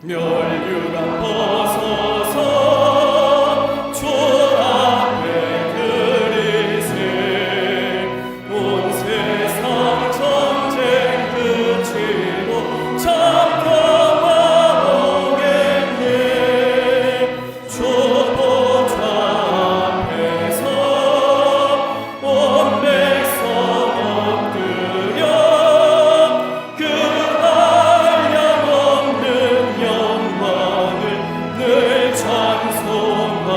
멸류관 벗어서 주 앞에 들이세 온 세상 전쟁 그치고 참 평화 오겠네 주 보좌 앞에서 온 백성 엎드려 그 한량 없는 영광을 늘 찬송합니다.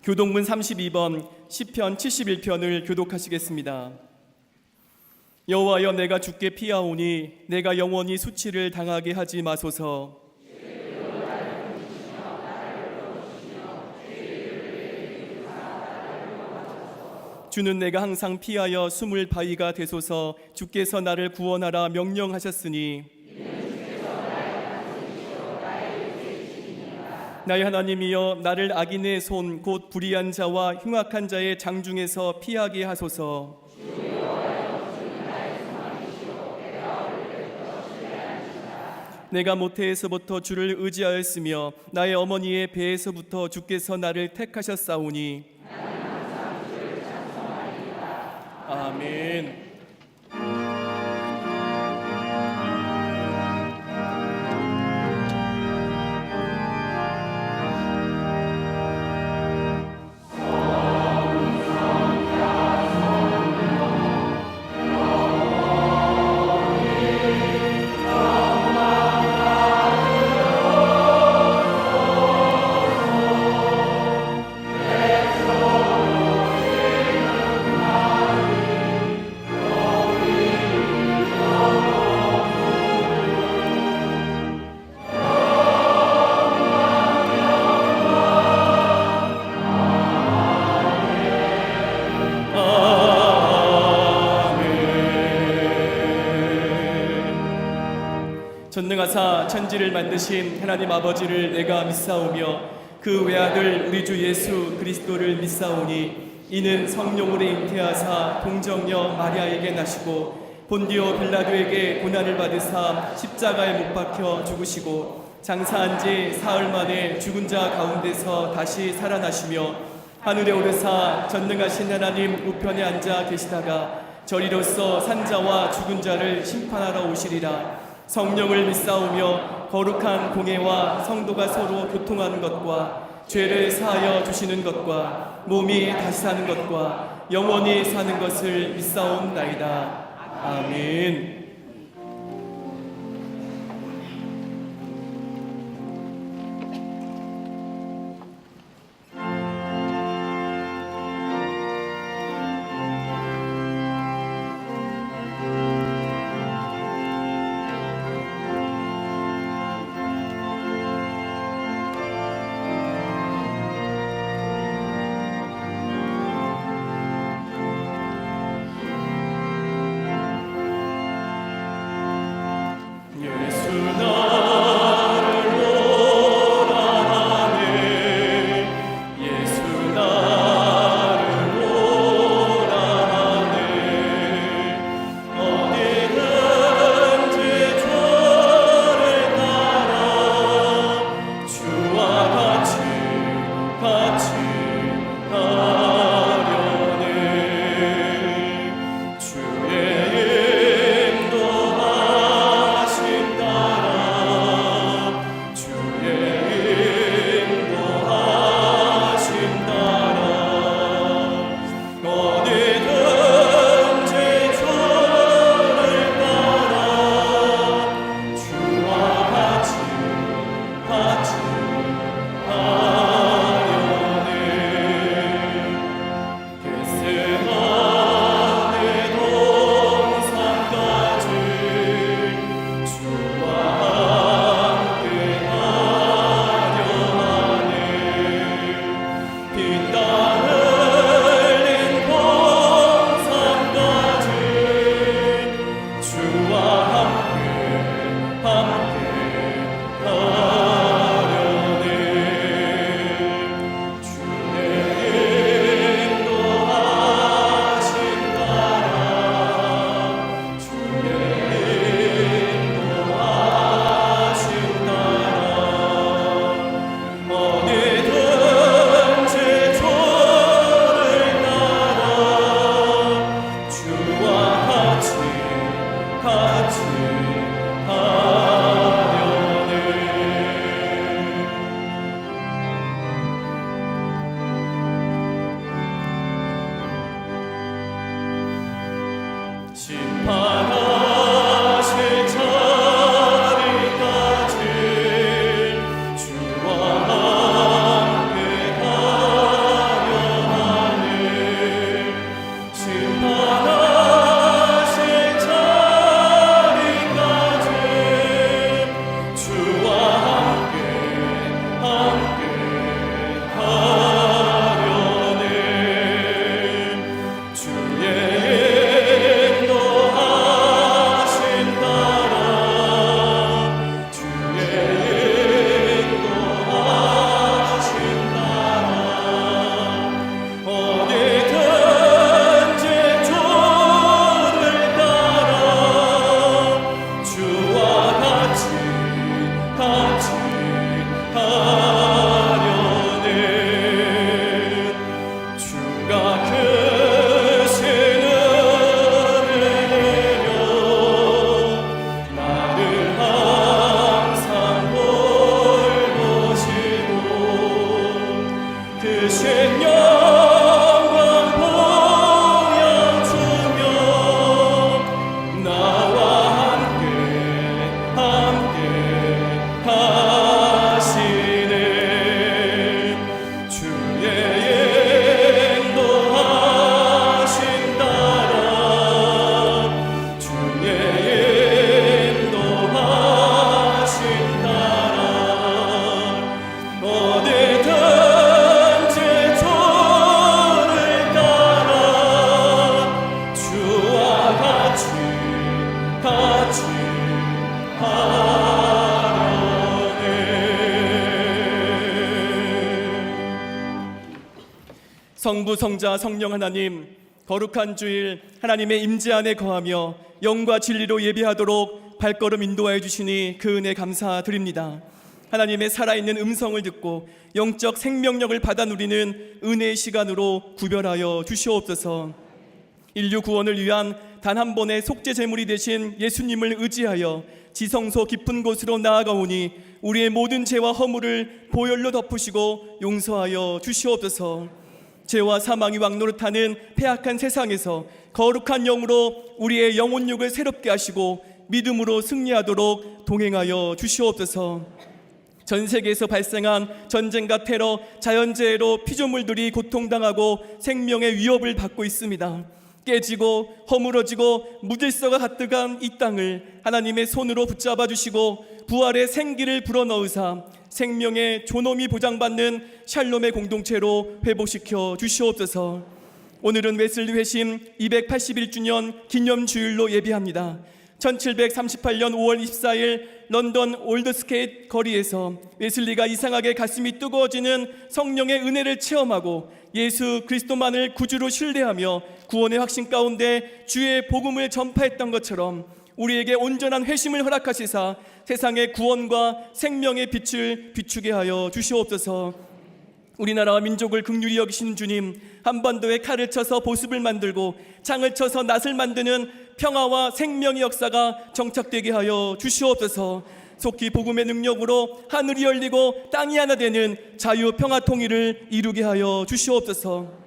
교동문 32번 시편 71편을 교독하시겠습니다. 여호와여, 내가 주께 피하오니 내가 영원히 수치를 당하게 하지 마소서. 주는 내가 항상 피하여 숨을 바위가 되소서. 주께서 나를 구원하라 명령하셨으니 나의 하나님이여, 나를 악인의 손 곧 불의한 자와 흉악한 자의 장중에서 피하게 하소서. 내가 모태에서부터 주를 의지하였으며 나의 어머니의 배에서부터 주께서 나를 택하셨사오니 아멘. 전능하사 천지를 만드신 하나님 아버지를 내가 믿사오며 그 외아들 우리 주 예수 그리스도를 믿사오니 이는 성령으로 잉태하사 동정녀 마리아에게 나시고 본디오 빌라도에게 고난을 받으사 십자가에 못 박혀 죽으시고 장사한 지 사흘 만에 죽은 자 가운데서 다시 살아나시며 하늘에 오르사 전능하신 하나님 우편에 앉아 계시다가 저리로서 산자와 죽은 자를 심판하러 오시리라. 성령을 믿사오며 거룩한 공예와 성도가 서로 교통하는 것과 죄를 사하여 주시는 것과 몸이 다시 사는 것과 영원히 사는 것을 믿사옵나이다. 아멘. 같이 하려네. 주가 크신 은혜를 내려 나를 항상 돌보시고 크신 영광 보여주며 나와 함께 하시네. 주의 인도하신 따라 주의 인도하신 따라 어디든지 주를 따라 주와 같이 하려네. 성부 성자 성령 하나님, 거룩한 주일 하나님의 임재 안에 거하며 영과 진리로 예배하도록 발걸음 인도하여 주시니 그 은혜 감사드립니다. 하나님의 살아있는 음성을 듣고 영적 생명력을 받아 누리는 은혜의 시간으로 구별하여 주시옵소서. 인류 구원을 위한 단 한 번의 속죄 제물이 되신 예수님을 의지하여 지성소 깊은 곳으로 나아가오니 우리의 모든 죄와 허물을 보혈로 덮으시고 용서하여 주시옵소서. 죄와 사망이 왕노릇하는 패악한 세상에서 거룩한 영으로 우리의 영혼육을 새롭게 하시고 믿음으로 승리하도록 동행하여 주시옵소서. 전 세계에서 발생한 전쟁과 테러, 자연재해로 피조물들이 고통당하고 생명의 위협을 받고 있습니다. 깨지고 허물어지고 무질서가 가득한 이 땅을 하나님의 손으로 붙잡아 주시고 부활의 생기를 불어넣으사 생명의 존엄이 보장받는 샬롬의 공동체로 회복시켜 주시옵소서. 오늘은 웨슬리 회심 281주년 기념주일로 예비합니다. 1738년 5월 24일 런던 올드스케이트 거리에서 웨슬리가 이상하게 가슴이 뜨거워지는 성령의 은혜를 체험하고 예수 그리스도만을 구주로 신뢰하며 구원의 확신 가운데 주의 복음을 전파했던 것처럼 우리에게 온전한 회심을 허락하시사 세상의 구원과 생명의 빛을 비추게 하여 주시옵소서. 우리나라와 민족을 긍휼히 여기시는 주님, 한반도에 칼을 쳐서 보습을 만들고 창을 쳐서 낫을 만드는 평화와 생명의 역사가 정착되게 하여 주시옵소서. 속히 복음의 능력으로 하늘이 열리고 땅이 하나 되는 자유 평화 통일을 이루게 하여 주시옵소서.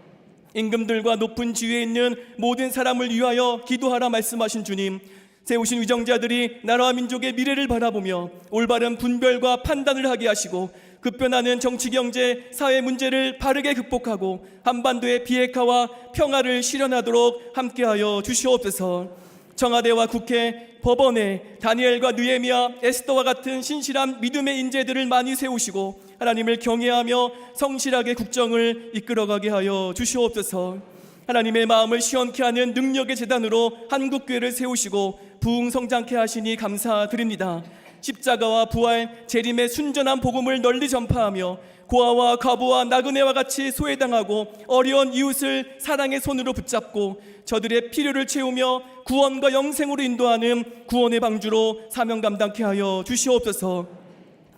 임금들과 높은 지위에 있는 모든 사람을 위하여 기도하라 말씀하신 주님, 세우신 위정자들이 나라와 민족의 미래를 바라보며 올바른 분별과 판단을 하게 하시고 급변하는 정치, 경제, 사회 문제를 바르게 극복하고 한반도의 비핵화와 평화를 실현하도록 함께하여 주시옵소서. 청와대와 국회, 법원에 다니엘과 느헤미야, 에스더와 같은 신실한 믿음의 인재들을 많이 세우시고 하나님을 경외하며 성실하게 국정을 이끌어가게 하여 주시옵소서. 하나님의 마음을 시원케 하는 능력의 재단으로 한국교회를 세우시고 부흥성장케 하시니 감사드립니다. 십자가와 부활, 재림의 순전한 복음을 널리 전파하며 고아와 과부와 나그네와 같이 소외당하고 어려운 이웃을 사랑의 손으로 붙잡고 저들의 필요를 채우며 구원과 영생으로 인도하는 구원의 방주로 사명 감당케 하여 주시옵소서.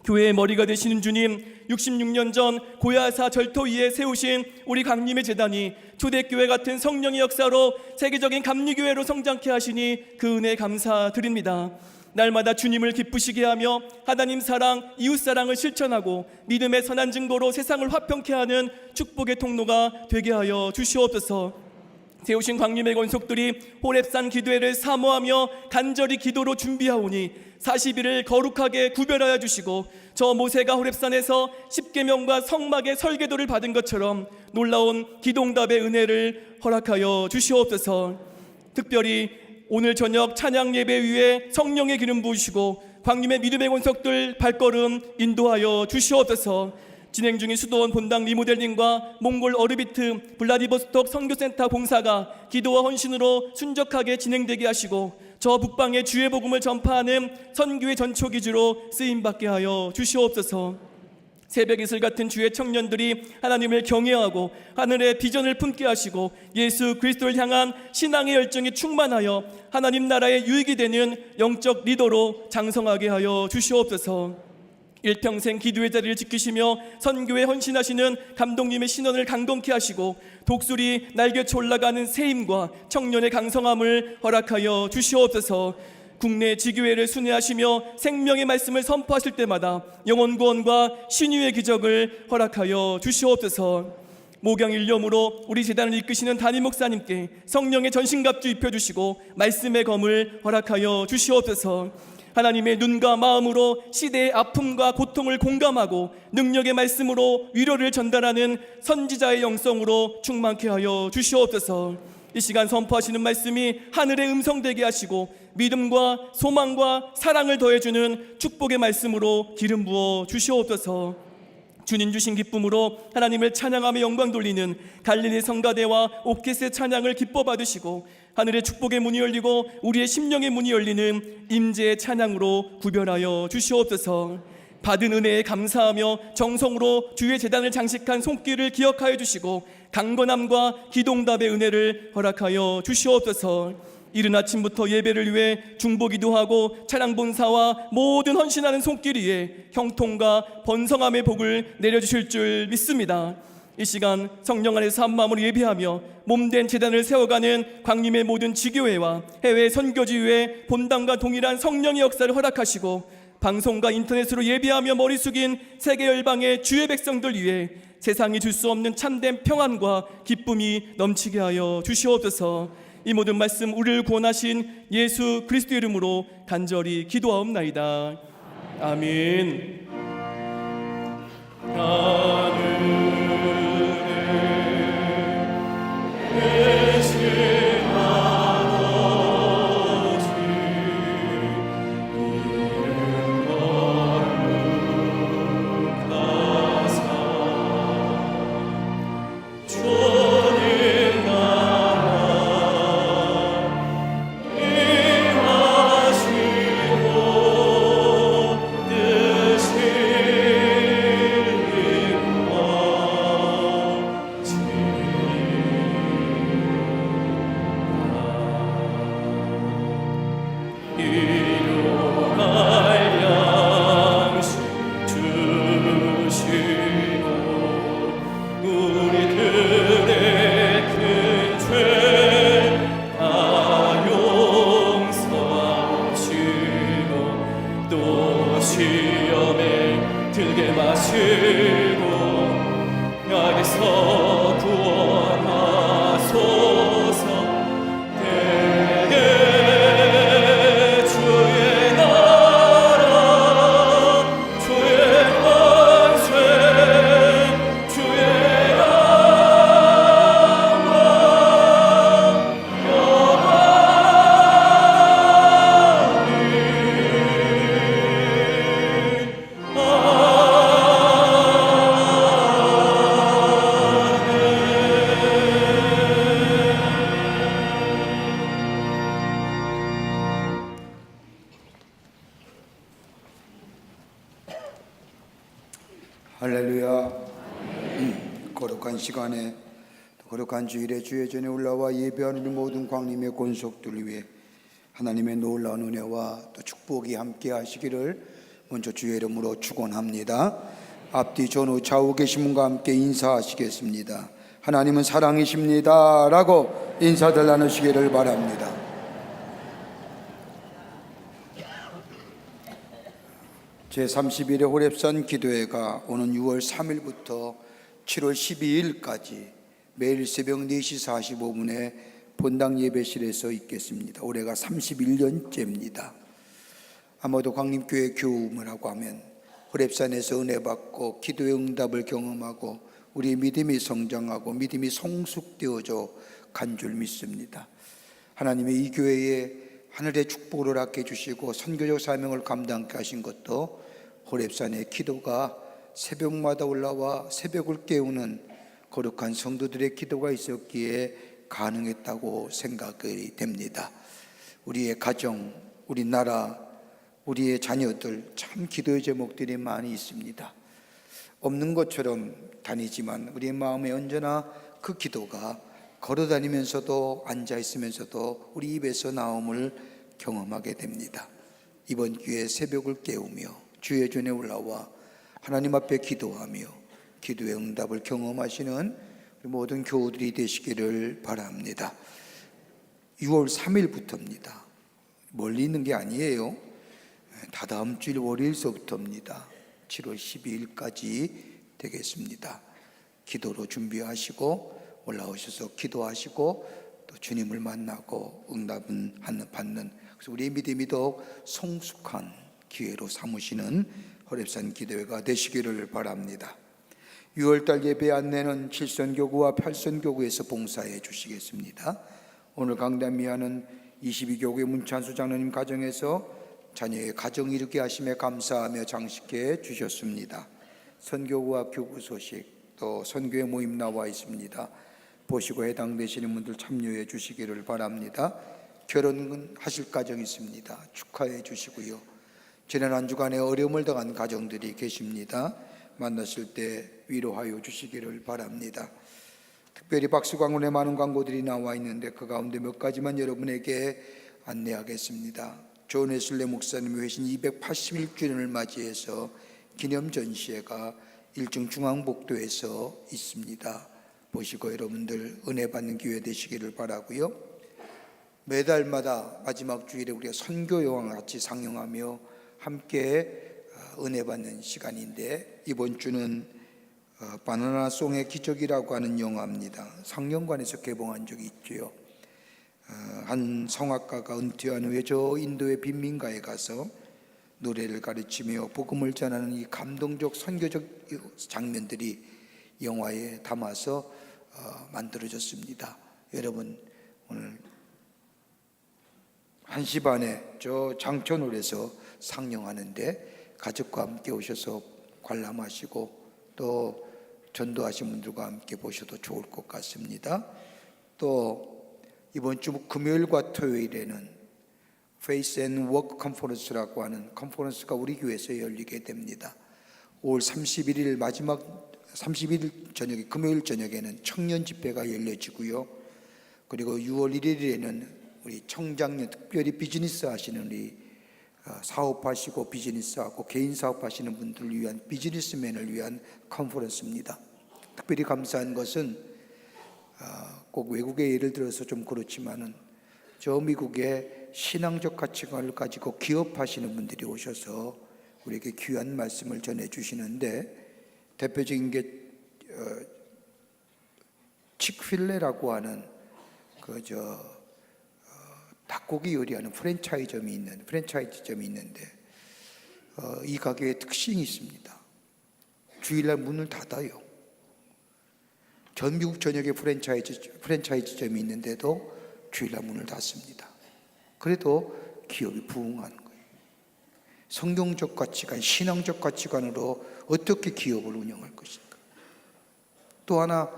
교회의 머리가 되시는 주님, 66년 전 고야사 절터 위에 세우신 우리 강림의 재단이 초대교회 같은 성령의 역사로 세계적인 감리교회로 성장케 하시니 그 은혜 감사드립니다. 날마다 주님을 기쁘시게 하며 하나님 사랑, 이웃 사랑을 실천하고 믿음의 선한 증거로 세상을 화평케 하는 축복의 통로가 되게 하여 주시옵소서. 세우신 광림의 권속들이 호렙산 기도회를 사모하며 간절히 기도로 준비하오니 40일을 거룩하게 구별하여 주시고 저 모세가 호렙산에서 십계명과 성막의 설계도를 받은 것처럼 놀라운 기도응답의 은혜를 허락하여 주시옵소서. 특별히 오늘 저녁 찬양 예배 위에 성령의 기름 부으시고 광림의 믿음의 권속들 발걸음 인도하여 주시옵소서. 진행 중인 수도원 본당 리모델링과 몽골 어르비트 블라디보스톡 선교센터 봉사가 기도와 헌신으로 순적하게 진행되게 하시고 저 북방의 주의 복음을 전파하는 선교의 전초기지로 쓰임받게 하여 주시옵소서. 새벽 이슬 같은 주의 청년들이 하나님을 경외하고 하늘의 비전을 품게 하시고 예수 그리스도를 향한 신앙의 열정이 충만하여 하나님 나라의 유익이 되는 영적 리더로 장성하게 하여 주시옵소서. 일평생 기도의 자리를 지키시며 선교에 헌신하시는 감독님의 신원을 강동케 하시고 독수리 날개쳐 올라가는 세임과 청년의 강성함을 허락하여 주시옵소서. 국내 지교회를 순회하시며 생명의 말씀을 선포하실 때마다 영혼 구원과 신유의 기적을 허락하여 주시옵소서. 목양일념으로 우리 재단을 이끄시는 담임 목사님께 성령의 전신갑주 입혀주시고 말씀의 검을 허락하여 주시옵소서. 하나님의 눈과 마음으로 시대의 아픔과 고통을 공감하고 능력의 말씀으로 위로를 전달하는 선지자의 영성으로 충만케 하여 주시옵소서. 이 시간 선포하시는 말씀이 하늘의 음성 되게 하시고 믿음과 소망과 사랑을 더해주는 축복의 말씀으로 기름 부어 주시옵소서. 주님 주신 기쁨으로 하나님을 찬양하며 영광 돌리는 갈릴리 성가대와 옥켓의 찬양을 기뻐 받으시고 하늘의 축복의 문이 열리고 우리의 심령의 문이 열리는 임재의 찬양으로 구별하여 주시옵소서. 받은 은혜에 감사하며 정성으로 주의 제단을 장식한 손길을 기억하여 주시고 강건함과 기동답의 은혜를 허락하여 주시옵소서. 이른 아침부터 예배를 위해 중보기도하고 찬양본사와 모든 헌신하는 손길 위에 형통과 번성함의 복을 내려주실 줄 믿습니다. 이 시간 성령 안에서 한 마음으로 예배하며 몸된 제단을 세워가는 광림의 모든 지교회와 해외 선교지 위에 본당과 동일한 성령의 역사를 허락하시고 방송과 인터넷으로 예배하며 머리 숙인 세계 열방의 주의 백성들 위해 세상이 줄 수 없는 참된 평안과 기쁨이 넘치게 하여 주시옵소서. 이 모든 말씀 우리를 구원하신 예수 그리스도 이름으로 간절히 기도하옵나이다. 아멘. 할렐루야. 거룩한 시간에 거룩한 주일에 주의 전에 올라와 예배하는 우리 모든 광림의 권속들을 위해 하나님의 놀라운 은혜와 또 축복이 함께 하시기를 먼저 주의 이름으로 축원합니다. 앞뒤 전후 좌우 계신 분과 함께 인사하시겠습니다. 하나님은 사랑이십니다 라고 인사들 나누시기를 바랍니다. 제31회 호렙산 기도회가 오는 6월 3일부터 7월 12일까지 매일 새벽 4시 45분에 본당 예배실에서 있겠습니다. 올해가 31년째입니다. 아마도 광림교회 교움을 하고 하면 호렙산에서 은혜 받고 기도의 응답을 경험하고 우리의 믿음이 성장하고 믿음이 성숙되어져 간 줄 믿습니다. 하나님의 이 교회에 하늘의 축복을 얻게 해주시고 선교적 사명을 감당케 하신 것도 호렙산의 기도가 새벽마다 올라와 새벽을 깨우는 거룩한 성도들의 기도가 있었기에 가능했다고 생각이 됩니다. 우리의 가정, 우리 나라, 우리의 자녀들 참 기도의 제목들이 많이 있습니다. 없는 것처럼 다니지만 우리의 마음에 언제나 그 기도가 걸어다니면서도 앉아있으면서도 우리 입에서 나옴을 경험하게 됩니다. 이번 기회에 새벽을 깨우며 주의 전에 올라와 하나님 앞에 기도하며 기도의 응답을 경험하시는 모든 교우들이 되시기를 바랍니다. 6월 3일부터입니다. 멀리 있는 게 아니에요. 다다음 주일 월요일서부터입니다. 7월 12일까지 되겠습니다. 기도로 준비하시고 올라오셔서 기도하시고 또 주님을 만나고 응답은 받는, 그래서 우리의 믿음이 더욱 성숙한 기회로 삼으시는 호렙산 기도회가 되시기를 바랍니다. 6월달 예배 안내는 7선교구와 8선교구에서 봉사해 주시겠습니다. 오늘 강단미하는 22교구의 문찬수 장로님 가정에서 자녀의 가정 이루게 하심에 감사하며 장식해 주셨습니다. 선교구와 교구 소식, 또 선교회 모임 나와 있습니다. 보시고 해당되시는 분들 참여해 주시기를 바랍니다. 결혼하실 가정 있습니다. 축하해 주시고요. 지난 한 주간에 어려움을 당한 가정들이 계십니다. 만나실 때 위로하여 주시기를 바랍니다. 특별히 박수광원에 많은 광고들이 나와 있는데 그 가운데 몇 가지만 여러분에게 안내하겠습니다. 존 웨슬레 목사님의 회신 281주년을 맞이해서 기념 전시회가 일중 중앙복도에서 있습니다. 보시고 여러분들 은혜 받는 기회 되시기를 바라고요. 매달마다 마지막 주일에 우리가 선교 영화 같이 상영하며 함께 은혜 받는 시간인데, 이번 주는 바나나송의 기적이라고 하는 영화입니다. 상영관에서 개봉한 적이 있죠. 한 성악가가 은퇴한 후에 저 인도의 빈민가에 가서 노래를 가르치며 복음을 전하는 이 감동적 선교적 장면들이 영화에 담아서 만들어졌습니다. 여러분, 오늘 1시 반에 저 장천홀에서 상영하는데 가족과 함께 오셔서 관람하시고 또 전도하신 분들과 함께 보셔도 좋을 것 같습니다. 또 이번 주 금요일과 토요일에는 Faith and Work 컨퍼런스라고 하는 컨퍼런스가 우리 교회에서 열리게 됩니다. 5월 31일 마지막 31일 저녁에, 금요일 저녁에는 청년 집회가 열려지고요. 그리고 6월 1일에는 우리 청장년, 특별히 비즈니스 하시는 우리 사업하시고 비즈니스하고 개인 사업하시는 분들을 위한 비즈니스맨을 위한 컨퍼런스입니다. 특별히 감사한 것은 꼭 외국의 예를 들어서 좀 그렇지만은 저 미국의 신앙적 가치관을 가지고 기업하시는 분들이 오셔서 우리에게 귀한 말씀을 전해주시는데, 대표적인 게 칙필레라고 하는 닭고기 요리하는 프랜차이즈점이 있는데 이 가게에 특징이 있습니다. 주일날 문을 닫아요. 전 미국 전역에 프랜차이즈점이 있는데도 주일날 문을 닫습니다. 그래도 기업이 부흥하는 거예요. 성경적 가치관, 신앙적 가치관으로 어떻게 기업을 운영할 것인가. 또 하나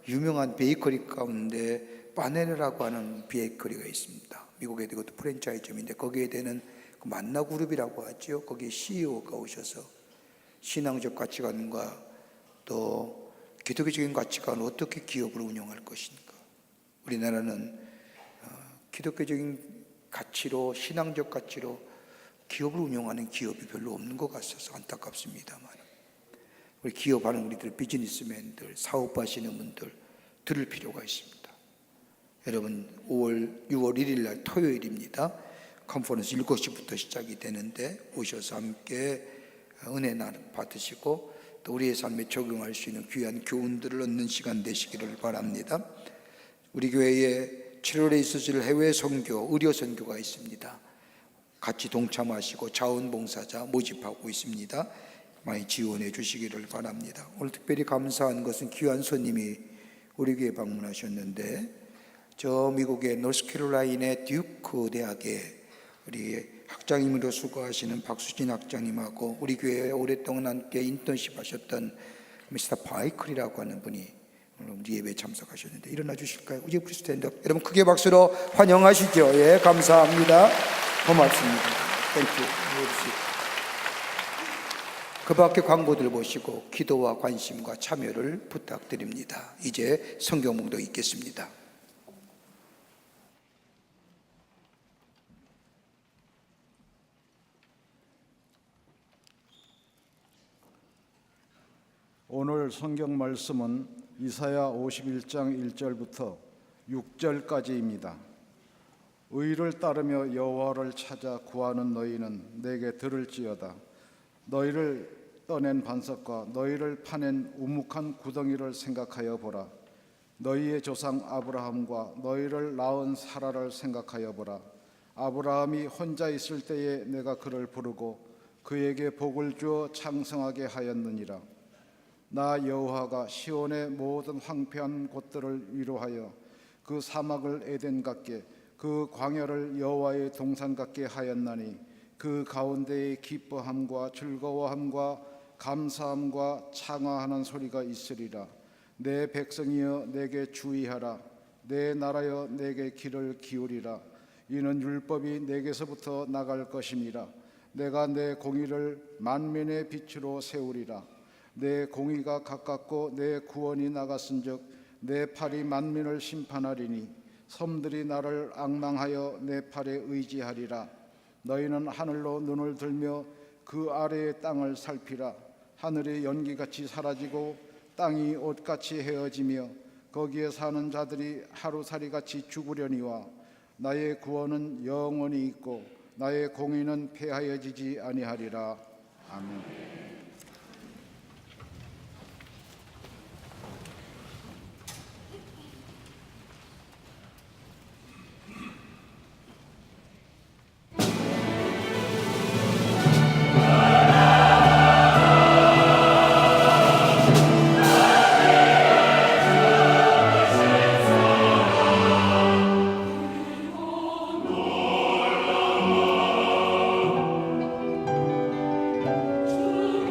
유명한 베이커리 가운데 바네르라고 하는 베이커리가 있습니다. 미국에 이것도 프랜차이즈점인데 거기에 되는 그 만나그룹이라고 하죠. 거기에 CEO가 오셔서 신앙적 가치관과 또 기독교적인 가치관으로 어떻게 기업을 운영할 것인가. 우리나라는 기독교적인 가치로, 신앙적 가치로 기업을 운영하는 기업이 별로 없는 것 같아서 안타깝습니다만, 우리 기업하는 우리들 비즈니스맨들, 사업하시는 분들 들을 필요가 있습니다. 여러분, 6월 1일 날 토요일입니다. 컨퍼런스 7시부터 시작이 되는데 오셔서 함께 은혜 받으시고 또 우리의 삶에 적용할 수 있는 귀한 교훈들을 얻는 시간 되시기를 바랍니다. 우리 교회에 7월에 있어질 해외 선교, 의료 선교가 있습니다. 같이 동참하시고 자원봉사자 모집하고 있습니다. 많이 지원해 주시기를 바랍니다. 오늘 특별히 감사한 것은 귀한 손님이 우리 교회에 방문하셨는데, 저 미국의 노스캐롤라이나 듀크 대학에 우리 학장님으로 수고하시는 박수진 학장님하고 우리 교회에 오랫동안 함께 인턴십 하셨던 미스터 바이클이라고 하는 분이 오늘 우리 예배에 참석하셨는데 일어나 주실까요? 우리 프리 스탠드업. 여러분 크게 박수로 환영하시죠. 예, 감사합니다. 고맙습니다. 땡큐. 그 밖에 광고들 보시고 기도와 관심과 참여를 부탁드립니다. 이제 성경 봉독 있겠습니다. 오늘 성경 말씀은 이사야 51장 1절부터 6절까지입니다. 의를 따르며 여호와를 찾아 구하는 너희는 내게 들을지어다. 너희를 떠낸 반석과 너희를 파낸 우묵한 구덩이를 생각하여 보라. 너희의 조상 아브라함과 너희를 낳은 사라를 생각하여 보라. 아브라함이 혼자 있을 때에 내가 그를 부르고 그에게 복을 주어 창성하게 하였느니라. 나 여호와가 시온의 모든 황폐한 곳들을 위로하여 그 사막을 에덴 같게 그 광야를 여호와의 동산 같게 하였나니 그 가운데에 기뻐함과 즐거워함과 감사함과 창화하는 소리가 있으리라. 내 백성이여 내게 주의하라. 내 나라여 내게 귀를 기울이라. 이는 율법이 내게서부터 나갈 것임이라. 내가 내 공의를 만민의 빛으로 세우리라. 내 공의가 가깝고 내 구원이 나갔은즉 내 팔이 만민을 심판하리니 섬들이 나를 앙망하여 내 팔에 의지하리라. 너희는 하늘로 눈을 들며 그 아래의 땅을 살피라. 하늘이 연기같이 사라지고 땅이 옷같이 헤어지며 거기에 사는 자들이 하루살이같이 죽으려니와 나의 구원은 영원히 있고 나의 공의는 폐하여지지 아니하리라. 아멘. 주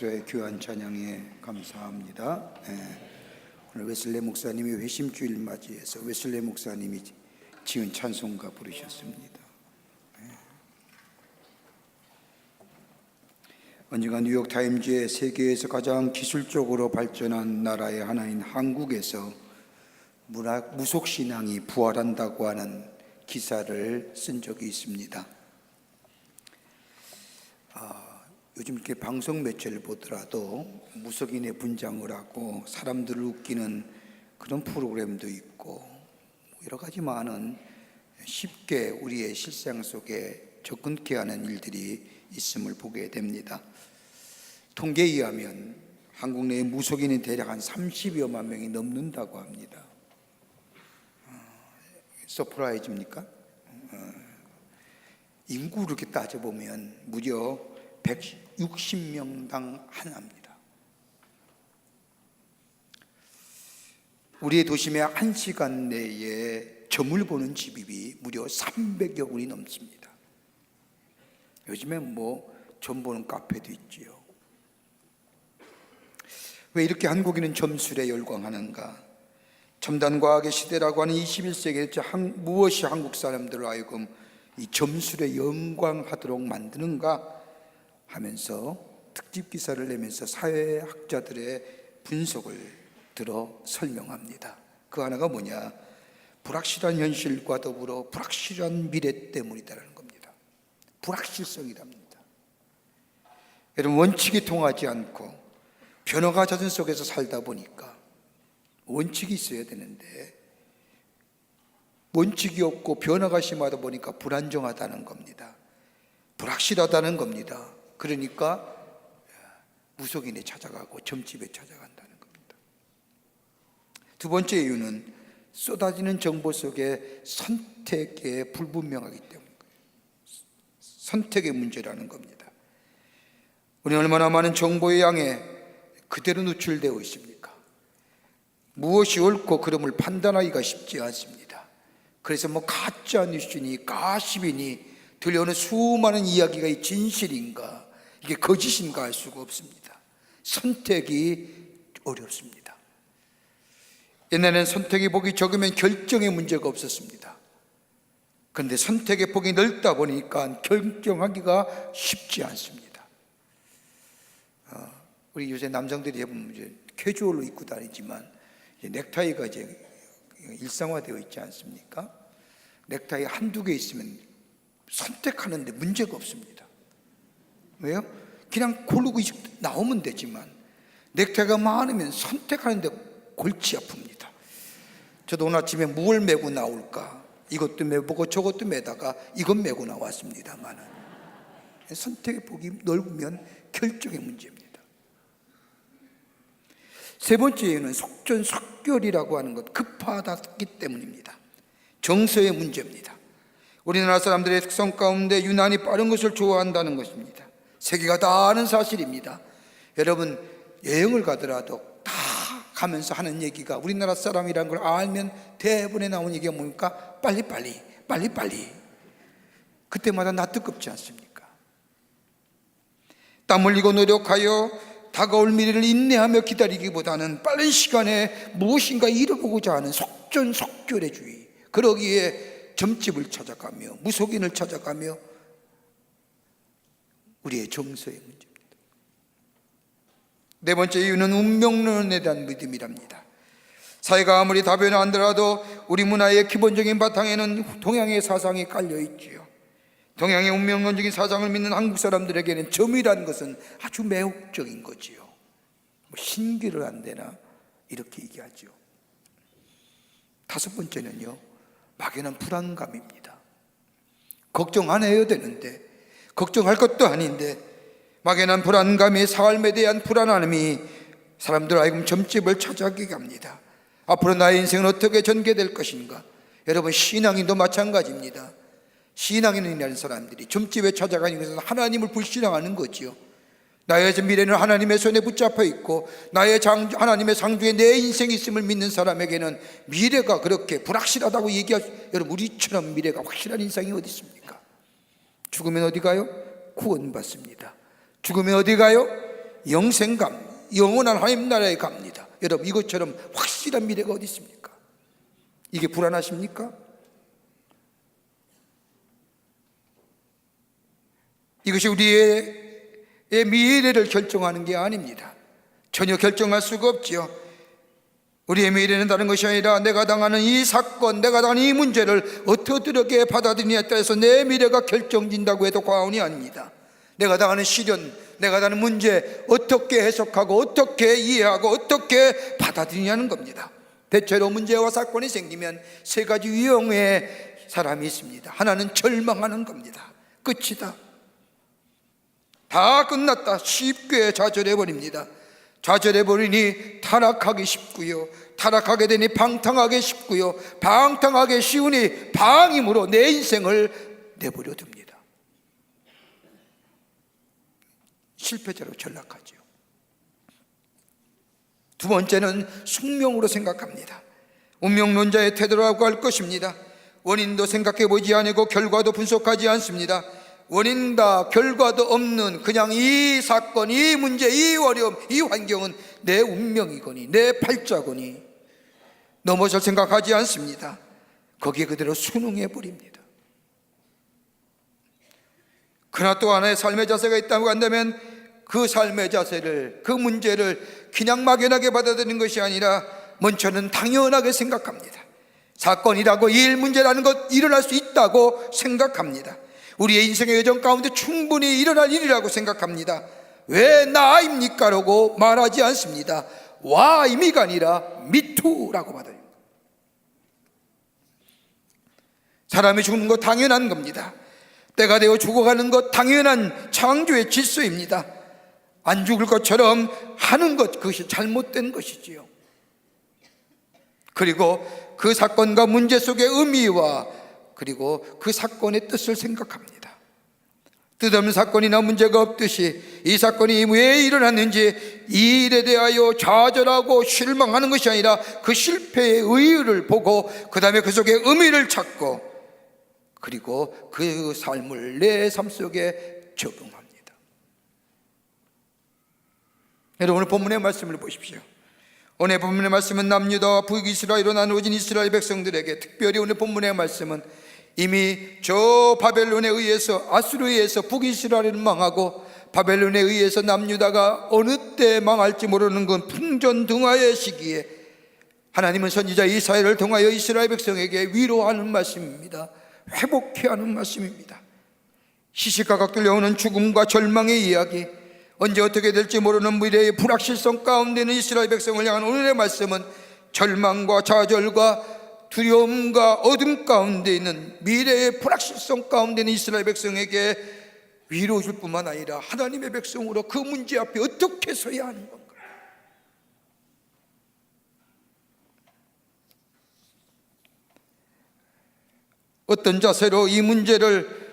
성도의 귀한 찬양에 감사합니다. 오늘 웨슬레 목사님이 회심주일 맞이해서 웨슬레 목사님이 지은 찬송가 부르셨습니다. 언젠가 뉴욕타임즈에 세계에서 가장 기술적으로 발전한 나라의 하나인 한국에서 무속신앙이 부활한다고 하는 기사를 쓴 적이 있습니다. 요즘 이렇게 방송 매체를 보더라도 무속인의 분장을 하고 사람들을 웃기는 그런 프로그램도 있고 여러 가지 많은 쉽게 우리의 실생 속에 접근케 하는 일들이 있음을 보게 됩니다. 통계에 의하면 한국 내에 무속인이 대략 한 30여만 명이 넘는다고 합니다. 서프라이즈입니까? 인구 이렇게 따져보면 무려 160명당 하나입니다. 우리의 도심에 1시간 내에 점을 보는 집입이 무려 300여 군이 넘습니다. 요즘에 점 보는 카페도 있지요. 왜 이렇게 한국인은 점술에 열광하는가? 첨단 과학의 시대라고 하는 21세기에 무엇이 한국 사람들을 하여금 이 점술에 영광하도록 만드는가 하면서 특집 기사를 내면서 사회학자들의 분석을 들어 설명합니다. 그 하나가 뭐냐? 불확실한 현실과 더불어 불확실한 미래 때문이다라는 겁니다. 불확실성이랍니다. 여러분, 원칙이 통하지 않고 변화가 잦은 속에서 살다 보니까 원칙이 있어야 되는데 원칙이 없고 변화가 심하다 보니까 불안정하다는 겁니다. 불확실하다는 겁니다. 그러니까 무속인에 찾아가고 점집에 찾아간다는 겁니다. 두 번째 이유는 쏟아지는 정보 속에 선택에 불분명하기 때문이에요. 선택의 문제라는 겁니다. 우리는 얼마나 많은 정보의 양에 그대로 노출되어 있습니까? 무엇이 옳고 그름을 판단하기가 쉽지 않습니다. 그래서 가짜 뉴스니 가십이니 들려오는 수많은 이야기가 진실인가 이게 거짓인가 알 수가 없습니다. 선택이 어렵습니다. 옛날에는 선택의 폭이 적으면 결정의 문제가 없었습니다. 그런데 선택의 폭이 넓다 보니까 결정하기가 쉽지 않습니다. 우리 요새 남성들이 대부분 캐주얼로 입고 다니지만 넥타이가 이제 일상화되어 있지 않습니까? 넥타이 한두 개 있으면 선택하는데 문제가 없습니다. 왜요? 그냥 고르고 나오면 되지만 넥타이가 많으면 선택하는데 골치 아픕니다. 저도 오늘 아침에 뭘 메고 나올까 이것도 메보고 저것도 메다가 이것 메고 나왔습니다만 선택의 폭이 넓으면 결정의 문제입니다. 세 번째 이유는 속전속결이라고 하는 것, 급하기 때문입니다. 정서의 문제입니다. 우리나라 사람들의 특성 가운데 유난히 빠른 것을 좋아한다는 것입니다. 세계가 다 아는 사실입니다. 여러분, 여행을 가더라도 다 가면서 하는 얘기가 우리나라 사람이라는 걸 알면 대부분에 나오는 얘기가 뭡니까? 빨리빨리. 그때마다 나 뜨겁지 않습니까? 땀 흘리고 노력하여 다가올 미래를 인내하며 기다리기보다는 빠른 시간에 무엇인가 이뤄보고자 하는 속전속결의 주의, 그러기에 점집을 찾아가며 무속인을 찾아가며 우리의 정서의 문제입니다. 네 번째 이유는 운명론에 대한 믿음이랍니다. 사회가 아무리 다변화한더라도 우리 문화의 기본적인 바탕에는 동양의 사상이 깔려 있지요. 동양의 운명론적인 사상을 믿는 한국 사람들에게는 점이라는 것은 아주 매혹적인 거지요. 신기를 안 되나 이렇게 얘기하죠. 다섯 번째는요, 막연한 불안감입니다. 걱정 안 해야 되는데, 걱정할 것도 아닌데 막연한 불안감이 삶에 대한 불안함이 사람들 하여금 점집을 찾아가게 합니다. 앞으로 나의 인생은 어떻게 전개될 것인가? 여러분, 신앙인도 마찬가지입니다. 신앙인이라는 사람들이 점집에 찾아가는 것은 하나님을 불신앙하는 거지요. 나의 미래는 하나님의 손에 붙잡혀 있고 나의 하나님의 상주에 내 인생이 있음을 믿는 사람에게는 미래가 그렇게 불확실하다고 여러분, 우리처럼 미래가 확실한 인생이 어디 있습니까? 죽으면 어디 가요? 구원받습니다. 죽으면 어디 가요? 영생감, 영원한 하나님 나라에 갑니다. 여러분, 이것처럼 확실한 미래가 어디 있습니까? 이게 불안하십니까? 이것이 우리의 미래를 결정하는 게 아닙니다. 전혀 결정할 수가 없지요. 우리의 미래는 다른 것이 아니라 내가 당하는 이 사건, 내가 당하는 이 문제를 어떻게 받아들이냐에 따라서 내 미래가 결정된다고 해도 과언이 아닙니다. 내가 당하는 시련, 내가 당하는 문제 어떻게 해석하고 어떻게 이해하고 어떻게 받아들이냐는 겁니다. 대체로 문제와 사건이 생기면 세 가지 유형의 사람이 있습니다. 하나는 절망하는 겁니다. 끝이다, 다 끝났다, 쉽게 좌절해버립니다. 좌절해버리니 타락하기 쉽고요, 타락하게 되니 방탕하기 쉽고요, 방탕하기 쉬우니 방임으로 내 인생을 내버려 둡니다. 실패자로 전락하죠. 두 번째는 숙명으로 생각합니다. 운명론자의 태도라고 할 것입니다. 원인도 생각해 보지 않고 결과도 분석하지 않습니다. 원인다 결과도 없는 그냥 이 사건, 이 문제, 이 어려움, 이 환경은 내 운명이거니 내 팔자거니 넘어설 생각하지 않습니다. 거기에 그대로 순응해 버립니다. 그러나 또 하나의 삶의 자세가 있다고 한다면 그 삶의 자세를, 그 문제를 그냥 막연하게 받아들이는 것이 아니라 먼저는 당연하게 생각합니다. 사건이라고 일 문제라는 것 일어날 수 있다고 생각합니다. 우리의 인생의 여정 가운데 충분히 일어날 일이라고 생각합니다. 왜 나입니까? 라고 말하지 않습니다. 와이미가 아니라 미투라고 받아요. 사람이 죽는 것 당연한 겁니다. 때가 되어 죽어가는 것 당연한 창조의 질서입니다. 안 죽을 것처럼 하는 것, 그것이 잘못된 것이지요. 그리고 그 사건과 문제 속의 의미와 그리고 그 사건의 뜻을 생각합니다. 뜻없는 사건이나 문제가 없듯이 이 사건이 왜 일어났는지 이 일에 대하여 좌절하고 실망하는 것이 아니라 그 실패의 의의를 보고 그 다음에 그 속에 의미를 찾고 그리고 그 삶을 내 삶 속에 적용합니다. 여러분, 오늘 본문의 말씀을 보십시오. 오늘 본문의 말씀은 남유다와 북이스라엘로 나누어진 이스라엘 백성들에게, 특별히 오늘 본문의 말씀은 이미 저 바벨론에 의해서, 아수르에 의해서 북이스라엘은 망하고 바벨론에 의해서 남유다가 어느 때 망할지 모르는 건 풍전등화의 시기에 하나님은 선지자 이사야를 통하여 이스라엘 백성에게 위로하는 말씀입니다. 회복케 하는 말씀입니다. 시시각각 들려오는 죽음과 절망의 이야기, 언제 어떻게 될지 모르는 미래의 불확실성 가운데 있는 이스라엘 백성을 향한 오늘의 말씀은 절망과 좌절과 두려움과 어둠 가운데 있는 미래의 불확실성 가운데 있는 이스라엘 백성에게 위로 줄 뿐만 아니라 하나님의 백성으로 그 문제 앞에 어떻게 서야 하는 건가, 어떤 자세로 이 문제를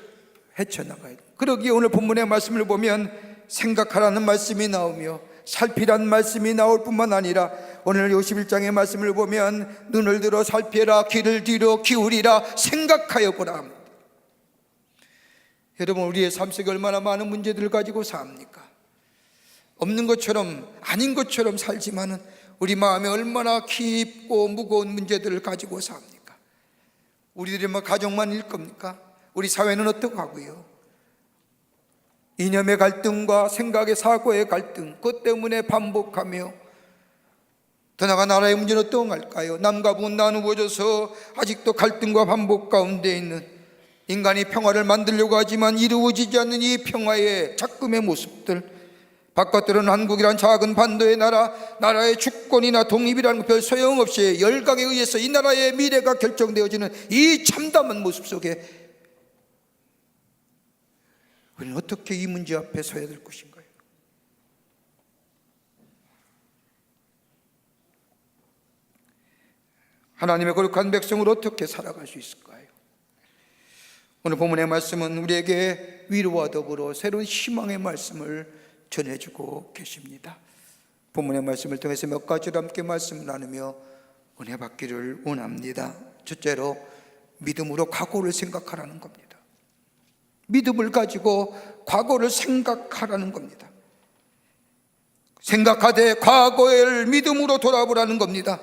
헤쳐나가야 돼. 그러기에 오늘 본문의 말씀을 보면 생각하라는 말씀이 나오며 살피라는 말씀이 나올 뿐만 아니라 오늘 51장의 말씀을 보면 눈을 들어 살펴라, 귀를 뒤로 기울이라, 생각하여 보라 합니다. 여러분, 우리의 삶 속에 얼마나 많은 문제들을 가지고 삽니까? 없는 것처럼, 아닌 것처럼 살지만은 우리 마음에 얼마나 깊고 무거운 문제들을 가지고 삽니까? 우리들이 뭐 가정만 일 겁니까? 우리 사회는 어떡하고요? 이념의 갈등과 생각의 사고의 갈등, 그것 때문에 반복하며 더 나아가 나라의 문제는 어떠할까요? 남과 북은 나누어져서 아직도 갈등과 반복 가운데 있는, 인간이 평화를 만들려고 하지만 이루어지지 않는 이 평화의 작금의 모습들, 바깥으로는 한국이란 작은 반도의 나라의 주권이나 독립이라는 별 소용없이 열강에 의해서 이 나라의 미래가 결정되어지는 이 참담한 모습 속에 우리는 어떻게 이 문제 앞에 서야 될 것인가요? 하나님의 거룩한 백성으로 어떻게 살아갈 수 있을까요? 오늘 본문의 말씀은 우리에게 위로와 더불어 새로운 희망의 말씀을 전해주고 계십니다. 본문의 말씀을 통해서 몇 가지로 함께 말씀을 나누며 은혜 받기를 원합니다. 첫째로 믿음으로 과거를 생각하라는 겁니다. 믿음을 가지고 과거를 생각하라는 겁니다. 생각하되 과거를 믿음으로 돌아보라는 겁니다.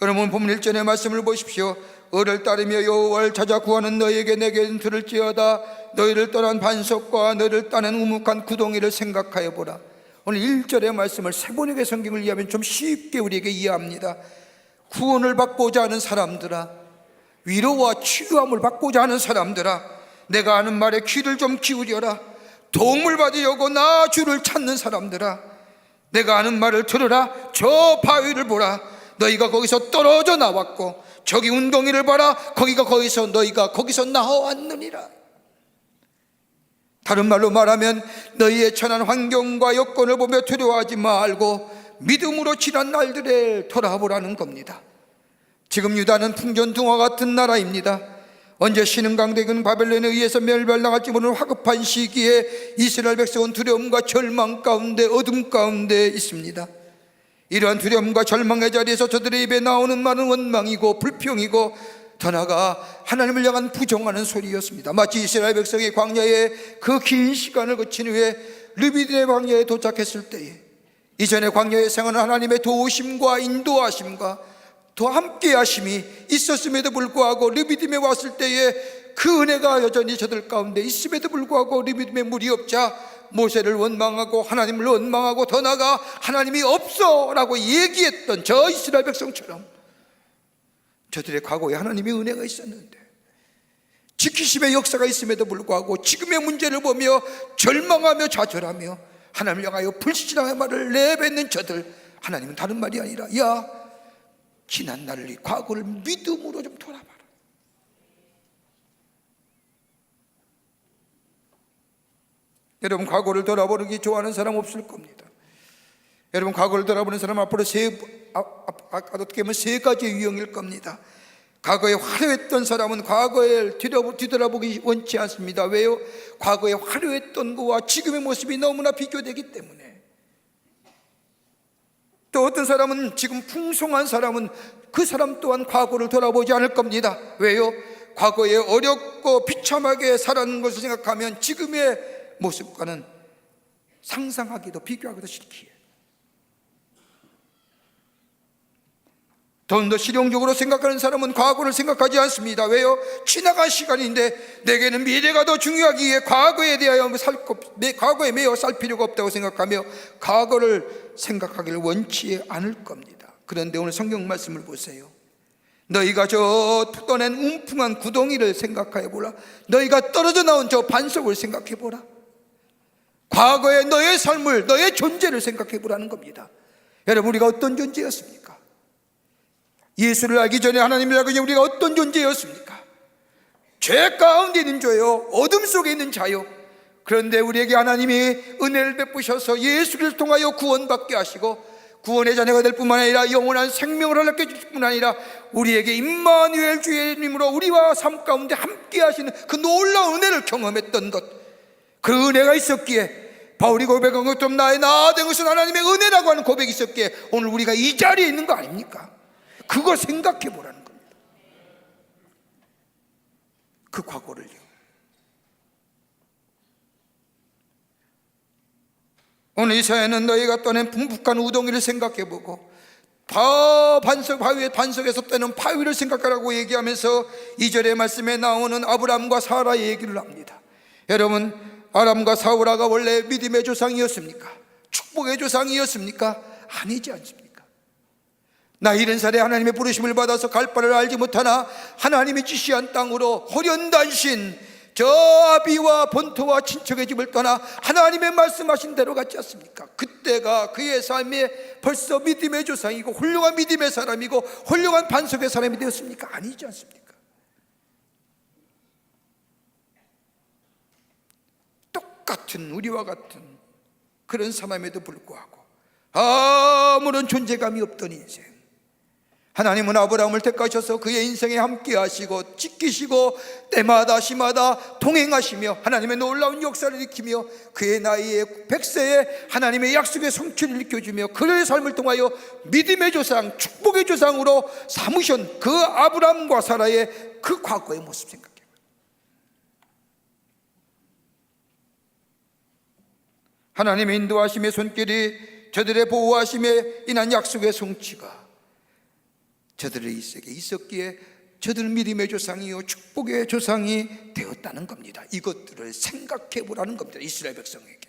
여러분 본문 1절의 말씀을 보십시오. 을을 따르며 여호와를 찾아 구하는 너희에게 내게 들을지어다. 너희를 떠난 반석과 너희를 따는 우묵한 구덩이를 생각하여 보라. 오늘 1절의 말씀을 세번역의 성경을 이해하면 좀 쉽게 우리에게 이해합니다. 구원을 받고자 하는 사람들아, 위로와 치유함을 받고자 하는 사람들아, 내가 하는 말에 귀를 좀 기울여라. 도움을 받으려고 나 주를 찾는 사람들아, 내가 하는 말을 들으라. 저 바위를 보라. 너희가 거기서 떨어져 나왔고 저기 운동이를 봐라. 너희가 거기서 나왔느니라. 다른 말로 말하면 너희의 처한 환경과 여건을 보며 두려워하지 말고 믿음으로 지난 날들에 돌아보라는 겁니다. 지금 유다는 풍전등화 같은 나라입니다. 언제 신흥강대군 바벨론에 의해서 멸망할지 모르는 화급한 시기에 이스라엘 백성은 두려움과 절망 가운데, 어둠 가운데 있습니다. 이러한 두려움과 절망의 자리에서 저들의 입에 나오는 말은 원망이고 불평이고 더 나아가 하나님을 향한 부정하는 소리였습니다. 마치 이스라엘 백성이 광야에 그 긴 시간을 거친 후에 르비딤의 광야에 도착했을 때에 이전의 광야의 생활은 하나님의 도우심과 인도하심과 더 함께하심이 있었음에도 불구하고 르비딤에 왔을 때에 그 은혜가 여전히 저들 가운데 있음에도 불구하고 르비딤에 물이 없자 모세를 원망하고 하나님을 원망하고 더 나아가 하나님이 없어라고 얘기했던 저 이스라엘 백성처럼 저들의 과거에 하나님의 은혜가 있었는데 지키심의 역사가 있음에도 불구하고 지금의 문제를 보며 절망하며 좌절하며 하나님을 향하여 불신앙의 말을 내뱉는 저들, 하나님은 다른 말이 아니라 야, 지난 날을, 과거를 믿음으로 좀 돌아봐라. 여러분 과거를 돌아보기 좋아하는 사람 없을 겁니다. 여러분 과거를 돌아보는 사람 앞으로 어떻게 보면 세 가지 유형일 겁니다. 과거에 화려했던 사람은 과거에 뒤돌아보기 원치 않습니다. 왜요? 과거에 화려했던 것과 지금의 모습이 너무나 비교되기 때문에. 또 어떤 사람은 지금 풍성한 사람은 그 사람 또한 과거를 돌아보지 않을 겁니다. 왜요? 과거에 어렵고 비참하게 살아가는 것을 생각하면 지금의 모습과는 상상하기도 비교하기도 싫기에 더 실용적으로 생각하는 사람은 과거를 생각하지 않습니다. 왜요? 지나간 시간인데 내게는 미래가 더 중요하기에 과거에 매여 살 필요가 없다고 생각하며 과거를 생각하기를 원치 않을 겁니다. 그런데 오늘 성경 말씀을 보세요. 너희가 저 떠낸 움풍한 구덩이를 생각해 보라. 너희가 떨어져 나온 저 반석을 생각해 보라. 과거의 너의 삶을, 너의 존재를 생각해 보라는 겁니다. 여러분 우리가 어떤 존재였습니까? 예수를 알기 전에, 하나님을 알기 전에 우리가 어떤 존재였습니까? 죄 가운데 있는 자요, 어둠 속에 있는 자요. 그런데 우리에게 하나님이 은혜를 베푸셔서 예수를 통하여 구원받게 하시고 구원의 자녀가 될 뿐만 아니라 영원한 생명을 허락해 주실 뿐 아니라 우리에게 임마누엘 주님으로 우리와 삶 가운데 함께 하시는 그 놀라운 은혜를 경험했던 것, 그 은혜가 있었기에 바울이 고백한 것처럼 나의 나된 것은 하나님의 은혜라고 하는 고백이 있었기에 오늘 우리가 이 자리에 있는 거 아닙니까? 그거 생각해 보라는 겁니다. 그 과거를요. 오늘 이사야는 너희가 떠낸 풍북한 우덩이를 생각해 보고 바위의 반석에서 떠는 바위를 생각하라고 얘기하면서 2절의 말씀에 나오는 아브람과 사라의 얘기를 합니다. 여러분 아람과 사우라가 원래 믿음의 조상이었습니까? 축복의 조상이었습니까? 아니지 않습니까? 나이 70살에 하나님의 부르심을 받아서 갈 바를 알지 못하나 하나님이 지시한 땅으로 호련단신 저 아비와 본토와 친척의 집을 떠나 하나님의 말씀하신 대로 갔지 않습니까? 그때가 그의 삶에 벌써 믿음의 조상이고 훌륭한 믿음의 사람이고 훌륭한 반석의 사람이 되었습니까? 아니지 않습니까? 똑같은 우리와 같은 그런 사람에도 불구하고 아무런 존재감이 없던 인생, 하나님은 아브라함을 택하셔서 그의 인생에 함께 하시고 지키시고 때마다 시마다 동행하시며 하나님의 놀라운 역사를 일으키며 그의 나이에 100세에 하나님의 약속의 성취를 일으켜주며 그의 삶을 통하여 믿음의 조상, 축복의 조상으로 삼으신 그 아브라함과 사라의 그 과거의 모습 생각해요. 하나님의 인도하심의 손길이 저들의 보호하심에 인한 약속의 성취가 저들의 속에 있었기에 저들은 믿음의 조상이요 축복의 조상이 되었다는 겁니다. 이것들을 생각해 보라는 겁니다. 이스라엘 백성에게.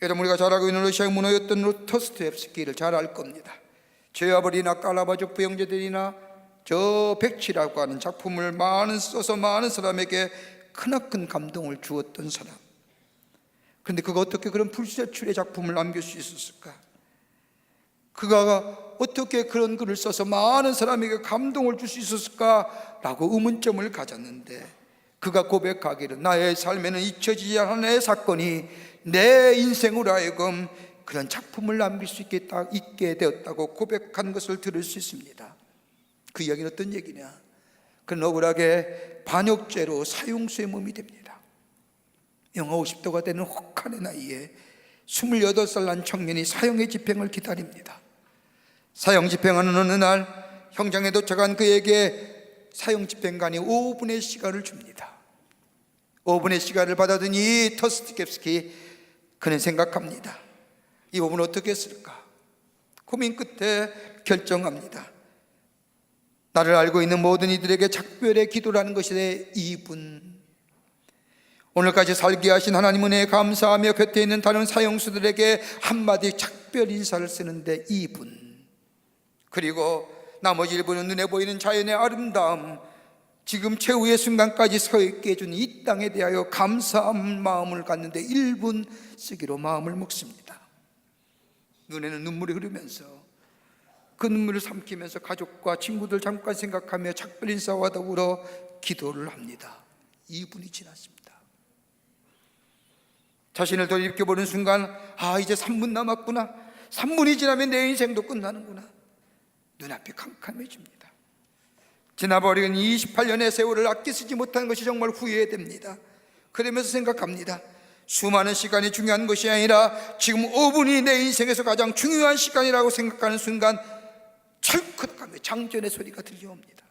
여러분, 우리가 잘 알고 있는 러시아 문호였던 도스토옙스키를 잘 알 겁니다. 죄와벌이나 까라바조프 형제들이나 저 백치라고 하는 작품을 써서 많은 사람에게 크나큰 감동을 주었던 사람. 그런데 그가 어떻게 그런 불세출의 작품을 남길 수 있었을까? 그가 어떻게 그런 글을 써서 많은 사람에게 감동을 줄 수 있었을까라고 의문점을 가졌는데, 그가 고백하기를 나의 삶에는 잊혀지지 않은 하나의 사건이 내 인생으로 하여금 그런 작품을 남길 수 있게 되었다고 고백한 것을 들을 수 있습니다. 그 이야기는 어떤 얘기냐? 그는 억울하게 반역죄로 사형수의 몸이 됩니다. 영하 50도가 되는 혹한의 나이에 28살 난 청년이 사형의 집행을 기다립니다. 사형 집행하는 어느 날 형장에 도착한 그에게 사형 집행관이 5분의 시간을 줍니다. 5분의 시간을 받아든 이 도스토옙스키, 그는 생각합니다. 이 5분 어떻게 했을까? 고민 끝에 결정합니다. 나를 알고 있는 모든 이들에게 작별의 기도라는 것이 내 2분. 오늘까지 살게 하신 하나님 은혜에 감사하며 곁에 있는 다른 사형수들에게 한마디 작별 인사를 쓰는데 2분. 그리고 나머지 1분은 눈에 보이는 자연의 아름다움, 지금 최후의 순간까지 서 있게 해준 이 땅에 대하여 감사한 마음을 갖는데 1분 쓰기로 마음을 먹습니다. 눈에는 눈물이 흐르면서 그 눈물을 삼키면서 가족과 친구들 잠깐 생각하며 작별 인사와 더불어 기도를 합니다. 2분이 지났습니다. 자신을 돌이켜보는 순간, 이제 3분 남았구나. 3분이 지나면 내 인생도 끝나는구나. 눈앞이 캄캄해집니다. 지나버린 28년의 세월을 아끼 쓰지 못한 것이 정말 후회됩니다. 그러면서 생각합니다. 수많은 시간이 중요한 것이 아니라 지금 5분이 내 인생에서 가장 중요한 시간이라고 생각하는 순간 철컥하며 장전의 소리가 들려옵니다.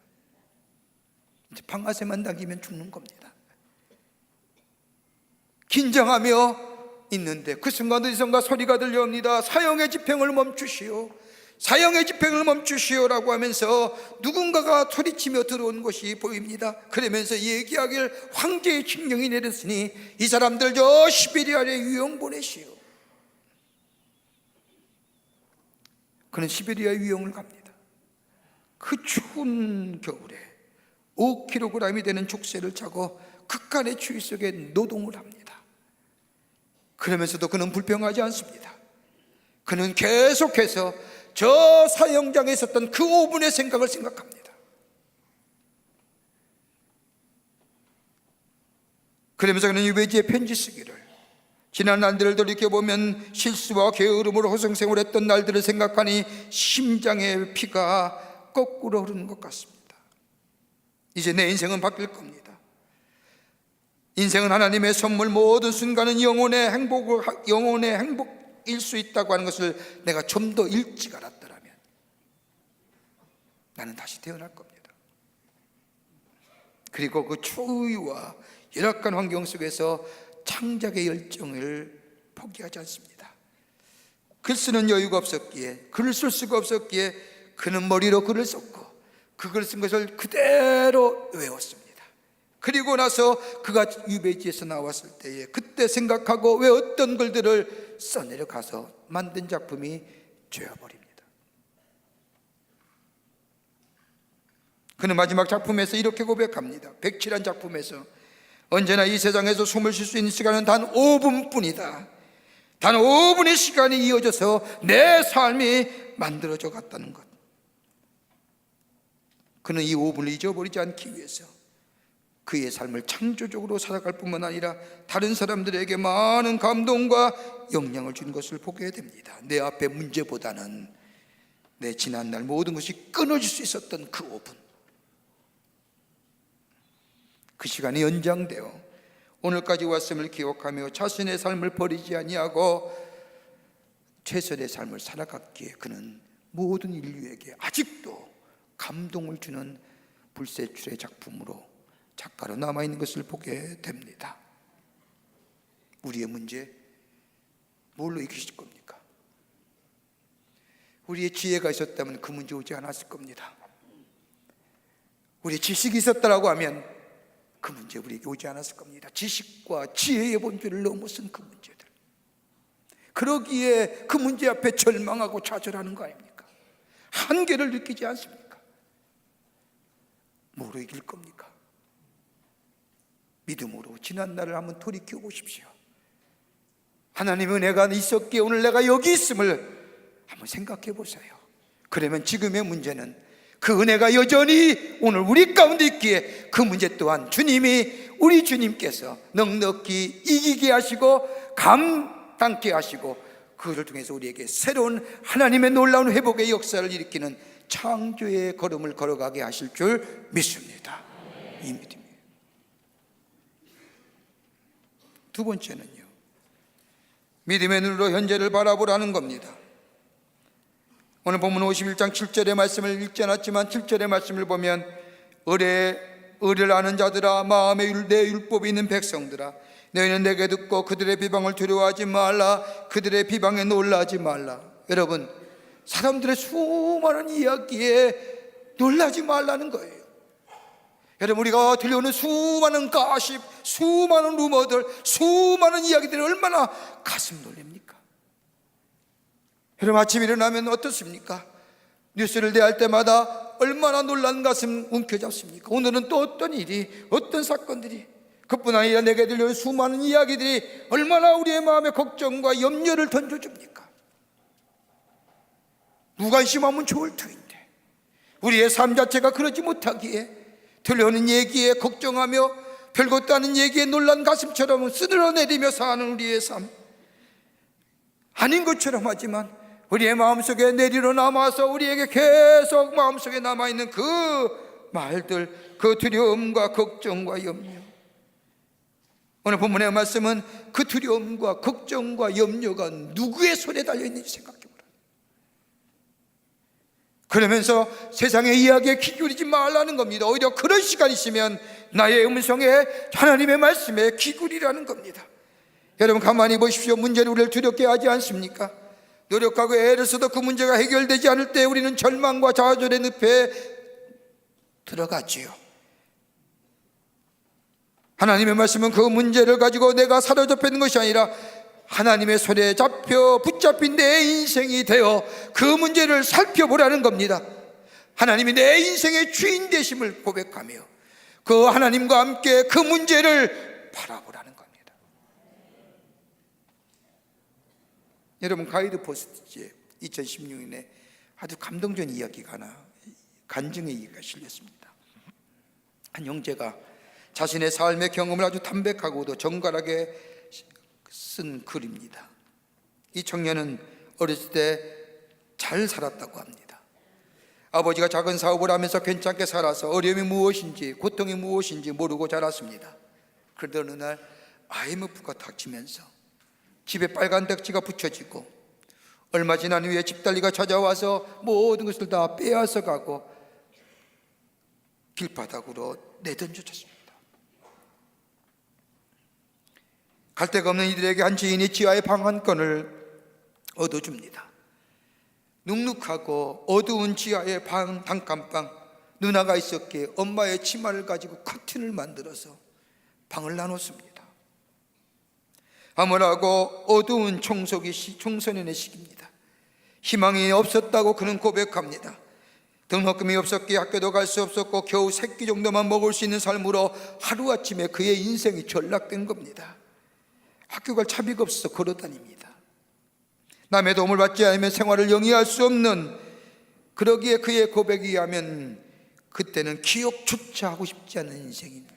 이제 방아쇠만 당기면 죽는 겁니다. 긴장하며 있는데 그 순간 어디선가 소리가 들려옵니다. 사형의 집행을 멈추시오, 사형의 집행을 멈추시오라고 하면서 누군가가 소리치며 들어온 것이 보입니다. 그러면서 얘기하길 황제의 칙령이 내렸으니 이 사람들 저 시베리아에 유형 보내시오. 그는 시베리아 유형을 갑니다. 그 추운 겨울에 5kg이 되는 족쇄를 차고 극한의 추위 속에 노동을 합니다. 그러면서도 그는 불평하지 않습니다. 그는 계속해서 저 사형장에 있었던 그 5분의 생각을 생각합니다. 그러면서 그는 유배지에 편지 쓰기를, 지난 날들을 돌이켜보면 실수와 게으름으로 허송생활했던 날들을 생각하니 심장의 피가 거꾸로 흐르는 것 같습니다. 이제 내 인생은 바뀔 겁니다. 인생은 하나님의 선물, 모든 순간은 영혼의 행복일 수 있다고 하는 것을 내가 좀 더 일찍 알았더라면 나는 다시 태어날 겁니다. 그리고 그 추위와 열악한 환경 속에서 창작의 열정을 포기하지 않습니다. 글 쓰는 여유가 없었기에, 글을 쓸 수가 없었기에 그는 머리로 글을 썼고 그 글 쓴 것을 그대로 외웠습니다. 그리고 나서 그가 유배지에서 나왔을 때에 그때 생각하고 외웠던 글들을 써내려가서 만든 작품이 죄와벌입니다. 그는 마지막 작품에서 이렇게 고백합니다. 107한 작품에서 언제나 이 세상에서 숨을 쉴 수 있는 시간은 단 5분뿐이다. 단 5분의 시간이 이어져서 내 삶이 만들어져 갔다는 것. 그는 이 5분을 잊어버리지 않기 위해서 그의 삶을 창조적으로 살아갈 뿐만 아니라 다른 사람들에게 많은 감동과 영향을 준 것을 보게 됩니다. 내 앞에 문제보다는 내 지난날 모든 것이 끊어질 수 있었던 그 5분, 그 시간이 연장되어 오늘까지 왔음을 기억하며 자신의 삶을 버리지 아니하고 최선의 삶을 살아갔기에 그는 모든 인류에게 아직도 감동을 주는 불세출의 작품으로 작가로 남아있는 것을 보게 됩니다. 우리의 문제 뭘로 이기실 겁니까? 우리의 지혜가 있었다면 그 문제 오지 않았을 겁니다. 우리의 지식이 있었다라고 하면 그 문제 우리에게 오지 않았을 겁니다. 지식과 지혜의 본질을 넘어선 그 문제들, 그러기에 그 문제 앞에 절망하고 좌절하는 거 아닙니까? 한계를 느끼지 않습니까? 뭐로 이길 겁니까? 믿음으로 지난 날을 한번 돌이켜 보십시오. 하나님의 은혜가 있었기에 오늘 내가 여기 있음을 한번 생각해 보세요. 그러면 지금의 문제는 그 은혜가 여전히 오늘 우리 가운데 있기에 그 문제 또한 주님이, 우리 주님께서 넉넉히 이기게 하시고 감당케 하시고 그것을 통해서 우리에게 새로운 하나님의 놀라운 회복의 역사를 일으키는 창조의 걸음을 걸어가게 하실 줄 믿습니다. 이 믿음이에요. 두 번째는요, 믿음의 눈으로 현재를 바라보라는 겁니다. 오늘 본문 51장 7절의 말씀을 읽지 않았지만 7절의 말씀을 보면 의를 아는 자들아, 마음에 내 율법이 있는 백성들아, 너희는 내게 듣고 그들의 비방을 두려워하지 말라, 그들의 비방에 놀라지 말라. 여러분, 사람들의 수많은 이야기에 놀라지 말라는 거예요. 여러분, 우리가 들려오는 수많은 가십, 수많은 루머들, 수많은 이야기들이 얼마나 가슴 놀립니까? 여러분, 아침에 일어나면 어떻습니까? 뉴스를 대할 때마다 얼마나 놀란 가슴 움켜잡습니까? 오늘은 또 어떤 일이, 어떤 사건들이, 그뿐 아니라 내게 들려오는 수많은 이야기들이 얼마나 우리의 마음에 걱정과 염려를 던져줍니까? 무관심하면 좋을 터인데 우리의 삶 자체가 그러지 못하기에 들려오는 얘기에 걱정하며 별것도 아닌 얘기에 놀란 가슴처럼 쓰드러내리며 사는 우리의 삶, 아닌 것처럼 하지만 우리의 마음속에 내리러 남아서 우리에게 계속 마음속에 남아있는 그 말들, 그 두려움과 걱정과 염려. 오늘 본문의 말씀은 그 두려움과 걱정과 염려가 누구의 손에 달려있는지 생각해보라. 그러면서 세상의 이야기에 귀 기울이지 말라는 겁니다. 오히려 그런 시간 있으면 나의 음성에, 하나님의 말씀에 귀 기울이라는 겁니다. 여러분, 가만히 보십시오. 문제는 우리를 두렵게 하지 않습니까? 노력하고 애를 써도 그 문제가 해결되지 않을 때 우리는 절망과 좌절의 늪에 들어가지요. 하나님의 말씀은 그 문제를 가지고 내가 사로잡혀 있는 것이 아니라 하나님의 손에 잡혀 붙잡힌 내 인생이 되어 그 문제를 살펴보라는 겁니다. 하나님이 내 인생의 주인 되심을 고백하며 그 하나님과 함께 그 문제를 바라보라는 겁니다. 여러분, 가이드포스트지에 2016년에 아주 감동적인 이야기가 하나, 간증의 이야기가 실렸습니다. 한 형제가 자신의 삶의 경험을 아주 담백하고도 정갈하게 쓴 글입니다. 이 청년은 어렸을 때 잘 살았다고 합니다. 아버지가 작은 사업을 하면서 괜찮게 살아서 어려움이 무엇인지, 고통이 무엇인지 모르고 자랐습니다. 그런데 어느 날 IMF가 닥치면서 집에 빨간 벽지가 붙여지고 얼마 지난 후에 집달리가 찾아와서 모든 것을 다 빼앗아 가고 길바닥으로 내던져졌습니다. 갈 데가 없는 이들에게 한 지인이 지하의 방 한 건을 얻어줍니다. 눅눅하고 어두운 지하의 방 단칸방, 누나가 있었기에 엄마의 치마를 가지고 커튼을 만들어서 방을 나눴습니다. 아무라고 어두운 청소년의 시기입니다. 희망이 없었다고 그는 고백합니다. 등록금이 없었기에 학교도 갈 수 없었고 겨우 3끼 정도만 먹을 수 있는 삶으로 하루아침에 그의 인생이 전락된 겁니다. 학교 갈 차비가 없어서 걸어다닙니다. 남의 도움을 받지 않으면 생활을 영위할 수 없는, 그러기에 그의 고백에 의하면 그때는 기억조차 하고 싶지 않은 인생입니다.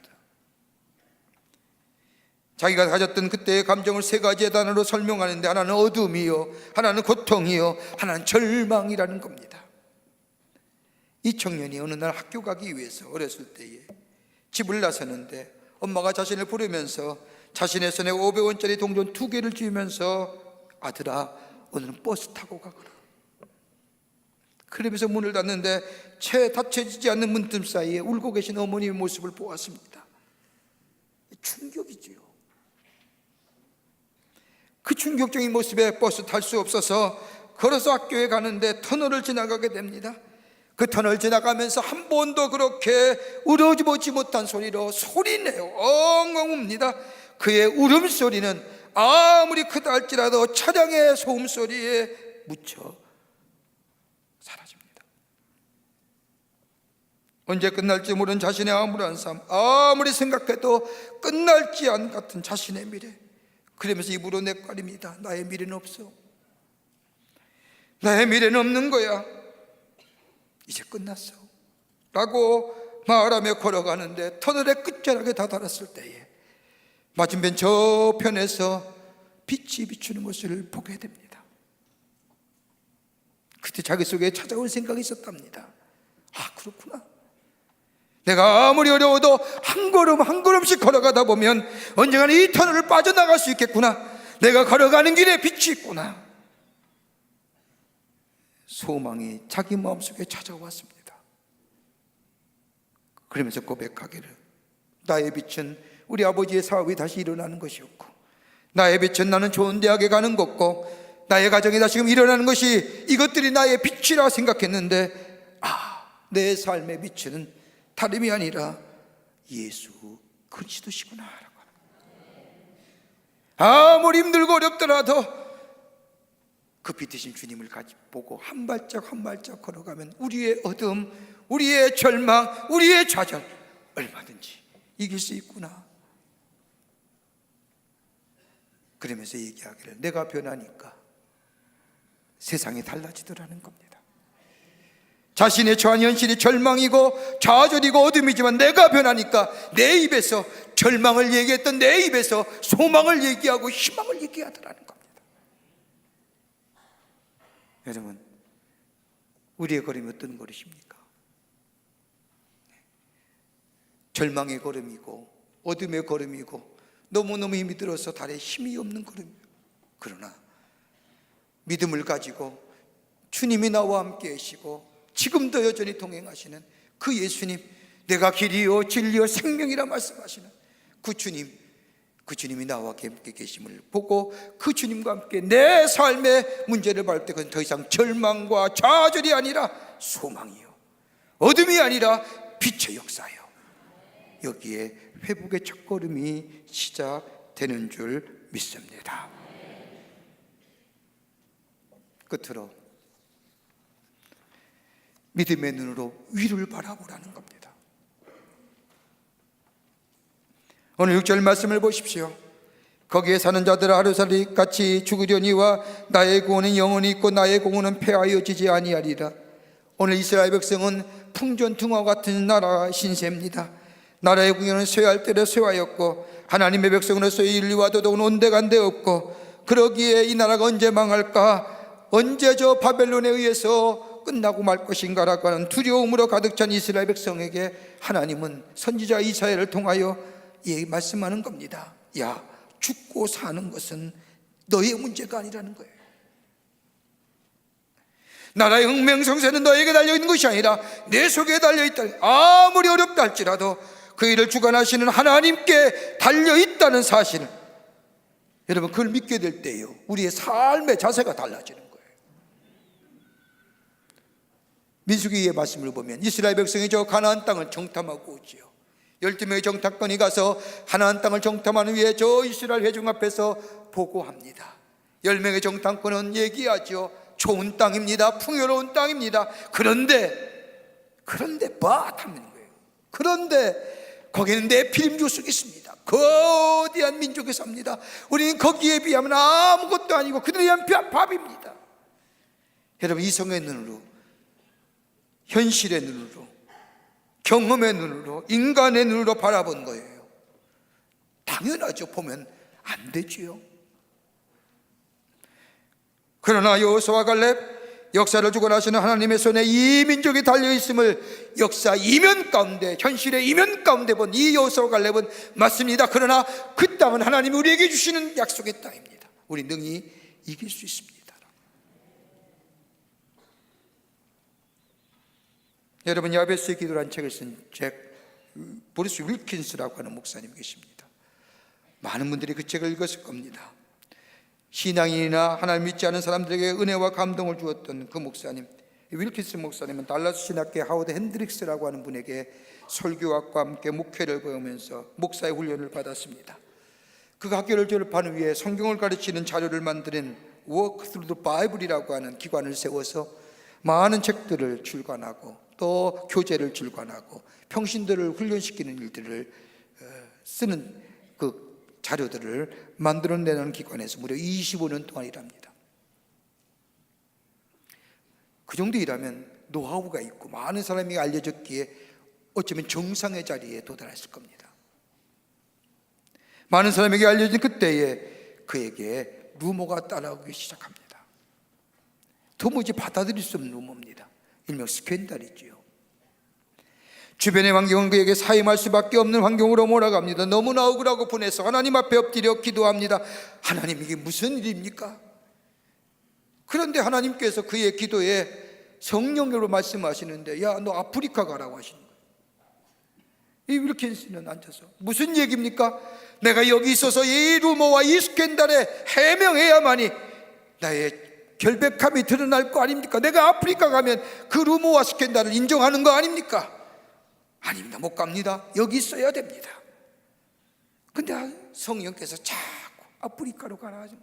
자기가 가졌던 그때의 감정을 3가지의 단어로 설명하는데 하나는 어둠이요, 하나는 고통이요, 하나는 절망이라는 겁니다. 이 청년이 어느 날 학교 가기 위해서 어렸을 때에 집을 나서는데 엄마가 자신을 부르면서 자신의 손에 500원짜리 동전 2개를 쥐면서 아들아, 오늘은 버스 타고 가거라. 그러면서 문을 닫는데 채 닫혀지지 않는 문틈 사이에 울고 계신 어머니의 모습을 보았습니다. 충격이지요. 그 충격적인 모습에 버스 탈 수 없어서 걸어서 학교에 가는데 터널을 지나가게 됩니다. 그 터널 지나가면서 한 번도 그렇게 울어보지 못한 소리로 소리내요. 엉엉 웁니다. 그의 울음소리는 아무리 크다 할지라도 차량의 소음소리에 묻혀 사라집니다. 언제 끝날지 모르는 자신의 암울한 삶, 아무리 생각해도 끝날지 않은 같은 자신의 미래, 그러면서 입으로 내깔입니다. 나의 미래는 없어. 나의 미래는 없는 거야. 이제 끝났어 라고 말하며 걸어가는데 터널의 끝자락에 다다랐을 때에 맞은편 저편에서 빛이 비추는 것을 보게 됩니다. 그때 자기 속에 찾아온 생각이 있었답니다. 아, 그렇구나. 내가 아무리 어려워도 한 걸음 한 걸음씩 걸어가다 보면 언젠가는 이 터널을 빠져나갈 수 있겠구나. 내가 걸어가는 길에 빛이 있구나. 소망이 자기 마음속에 찾아왔습니다. 그러면서 고백하기를, 나의 빛은 우리 아버지의 사업이 다시 일어나는 것이었고, 나의 빛은 나는 좋은 대학에 가는 것고, 나의 가정이 다시금 일어나는 것이, 이것들이 나의 빛이라 생각했는데, 내 삶의 빛은 다름이 아니라 예수 그리스도시구나 라고 합니다. 아무리 힘들고 어렵더라도 그 빛이신 주님을 보고 한 발짝 한 발짝 걸어가면 우리의 어둠, 우리의 절망, 우리의 좌절 얼마든지 이길 수 있구나. 그러면서 얘기하기를, 내가 변하니까 세상이 달라지더라는 겁니다. 자신의 처한 현실이 절망이고 좌절이고 어둠이지만 내가 변하니까 내 입에서 절망을 얘기했던 내 입에서 소망을 얘기하고 희망을 얘기하더라는 겁니다. 여러분, 우리의 걸음이 어떤 걸음입니까? 절망의 걸음이고 어둠의 걸음이고 너무너무 힘이 들어서 달에 힘이 없는 걸음이에요. 그러나 믿음을 가지고 주님이 나와 함께 계시고 지금도 여전히 동행하시는 그 예수님, 내가 길이요 진리요 생명이라 말씀하시는 그 주님이 나와 함께 계심을 보고 그 주님과 함께 내 삶의 문제를 밟을 때 그건 더 이상 절망과 좌절이 아니라 소망이요, 어둠이 아니라 빛의 역사요. 여기에 회복의 첫걸음이 시작되는 줄 믿습니다. 끝으로 믿음의 눈으로 위를 바라보라는 겁니다. 오늘 6절 말씀을 보십시오. 거기에 사는 자들아 하루살이 같이 죽으려니와 나의 구원은 영원히 있고 나의 공헌은 폐하여지지 아니하리라. 오늘 이스라엘 백성은 풍전등화 같은 나라 신세입니다. 나라의 궁녀는 쇠할 때로 쇠하였고 하나님의 백성으로서의 인류와 도덕은 온데간데 없고, 그러기에 이 나라가 언제 망할까, 언제 저 바벨론에 의해서 끝나고 말 것인가라고 하는 두려움으로 가득 찬 이스라엘 백성에게 하나님은 선지자 이사야를 통하여 말씀하는 겁니다. 야, 죽고 사는 것은 너의 문제가 아니라는 거예요. 나라의 흥명성쇠는 너에게 달려있는 것이 아니라 내 속에 달려있다. 아무리 어렵다 할지라도 그 일을 주관하시는 하나님께 달려있다는 사실을, 여러분, 그걸 믿게 될 때요, 우리의 삶의 자세가 달라지는 거예요. 민수기의 말씀을 보면 이스라엘 백성이 저 가나안 땅을 정탐하고 오지요. 12명의 정탐꾼이 가서 가나안 땅을 정탐하는 위해 저 이스라엘 회중 앞에서 보고합니다. 10명의 정탐꾼은 얘기하죠. 좋은 땅입니다. 풍요로운 땅입니다. 그런데 하는 거예요. 그런데 거기는 네피림 족속이 있습니다. 거대한 민족이 삽니다. 우리는 거기에 비하면 아무것도 아니고 그들에 대한 밥입니다. 여러분, 이성의 눈으로, 현실의 눈으로, 경험의 눈으로, 인간의 눈으로 바라본 거예요. 당연하죠. 보면 안 되지요. 그러나 여호수아와 갈렙, 역사를 주관하시는 하나님의 손에 이 민족이 달려있음을 역사 이면 가운데, 현실의 이면 가운데 본 이 여호수아와 갈렙은 맞습니다. 그러나 그 땅은 하나님이 우리에게 주시는 약속의 땅입니다. 우리 능히 이길 수 있습니다. 여러분, 야베스의 기도라는 책을 쓴 브루스 윌킨스라고 하는 목사님 계십니다. 많은 분들이 그 책을 읽었을 겁니다. 신앙인이나 하나님 믿지 않은 사람들에게 은혜와 감동을 주었던 그 목사님, 윌키스 목사님은 달라스 신학교의 하워드 핸드릭스라고 하는 분에게 설교학과 함께 목회를 배우면서 목사의 훈련을 받았습니다. 그 학교를 졸업한 후에 성경을 가르치는 자료를 만드는 Work Through the Bible이라고 하는 기관을 세워서 많은 책들을 출간하고 또 교재를 출간하고 평신들을 훈련시키는 일들을 쓰는 그 자료들을 만들어내는 기관에서 무려 25년 동안 일합니다. 그 정도 일하면 노하우가 있고 많은 사람이 알려졌기에 어쩌면 정상의 자리에 도달했을 겁니다. 많은 사람에게 알려진 그때에 그에게 루머가 따라오기 시작합니다. 도무지 받아들일 수 없는 루머입니다. 일명 스캔들이지요. 주변의 환경은 그에게 사임할 수밖에 없는 환경으로 몰아갑니다. 너무나 억울하고 분해서 하나님 앞에 엎드려 기도합니다. 하나님, 이게 무슨 일입니까? 그런데 하나님께서 그의 기도에 성령으로 말씀하시는데, 야, 너 아프리카 가라고 하시는 거예요. 이 윌킨스는 앉아서 무슨 얘기입니까? 내가 여기 있어서 이 루머와 이 스캔들에 해명해야만이 나의 결백함이 드러날 거 아닙니까? 내가 아프리카 가면 그 루머와 스캔들을 인정하는 거 아닙니까? 아닙니다. 못 갑니다. 여기 있어야 됩니다. 근데 성령께서 자꾸 아프리카로 가라 하죠.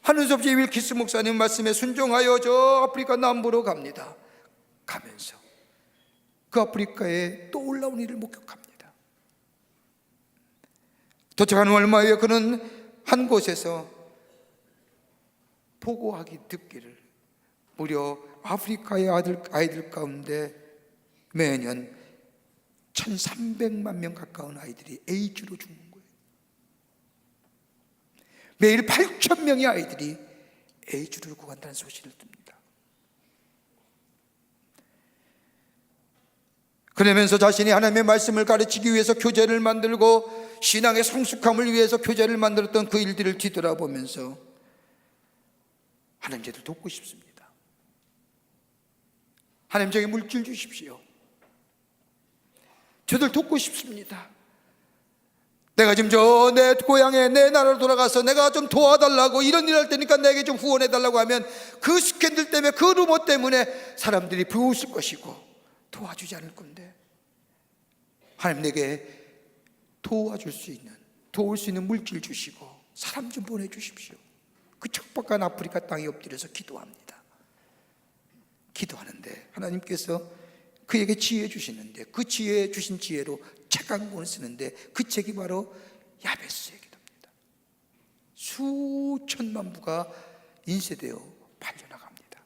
하는 수 없이 윌키스 목사님 말씀에 순종하여 저 아프리카 남부로 갑니다. 가면서 그 아프리카에 또 올라온 일을 목격합니다. 도착한 얼마 후에 그는 한 곳에서 보고하기 듣기를 무려 아프리카의 아이들 가운데 매년 1,300만 명 가까운 아이들이 에이즈로 죽는 거예요. 매일 8,000명의 아이들이 에이즈를 구한다는 소식을 듭니다. 그러면서 자신이 하나님의 말씀을 가르치기 위해서 교재를 만들고 신앙의 성숙함을 위해서 교재를 만들었던 그 일들을 뒤돌아보면서 하나님, 저들 돕고 싶습니다. 하나님, 저에게 물질 주십시오. 저들 돕고 싶습니다. 내가 지금 저 내 고향에 내 나라로 돌아가서 내가 좀 도와달라고 이런 일 할 테니까 내게 좀 후원해달라고 하면 그 스캔들 때문에, 그 루머 때문에 사람들이 비웃을 것이고 도와주지 않을 건데, 하나님, 내게 도와줄 수 있는, 도울 수 있는 물질 주시고 사람 좀 보내주십시오. 그 척박한 아프리카 땅에 엎드려서 기도합니다. 기도하는데 하나님께서 그에게 지혜 주시는데, 그 지혜 주신 지혜로 책 한 권을 쓰는데 그 책이 바로 야베스의 기도입니다. 수천만 부가 인쇄되어 팔려나갑니다.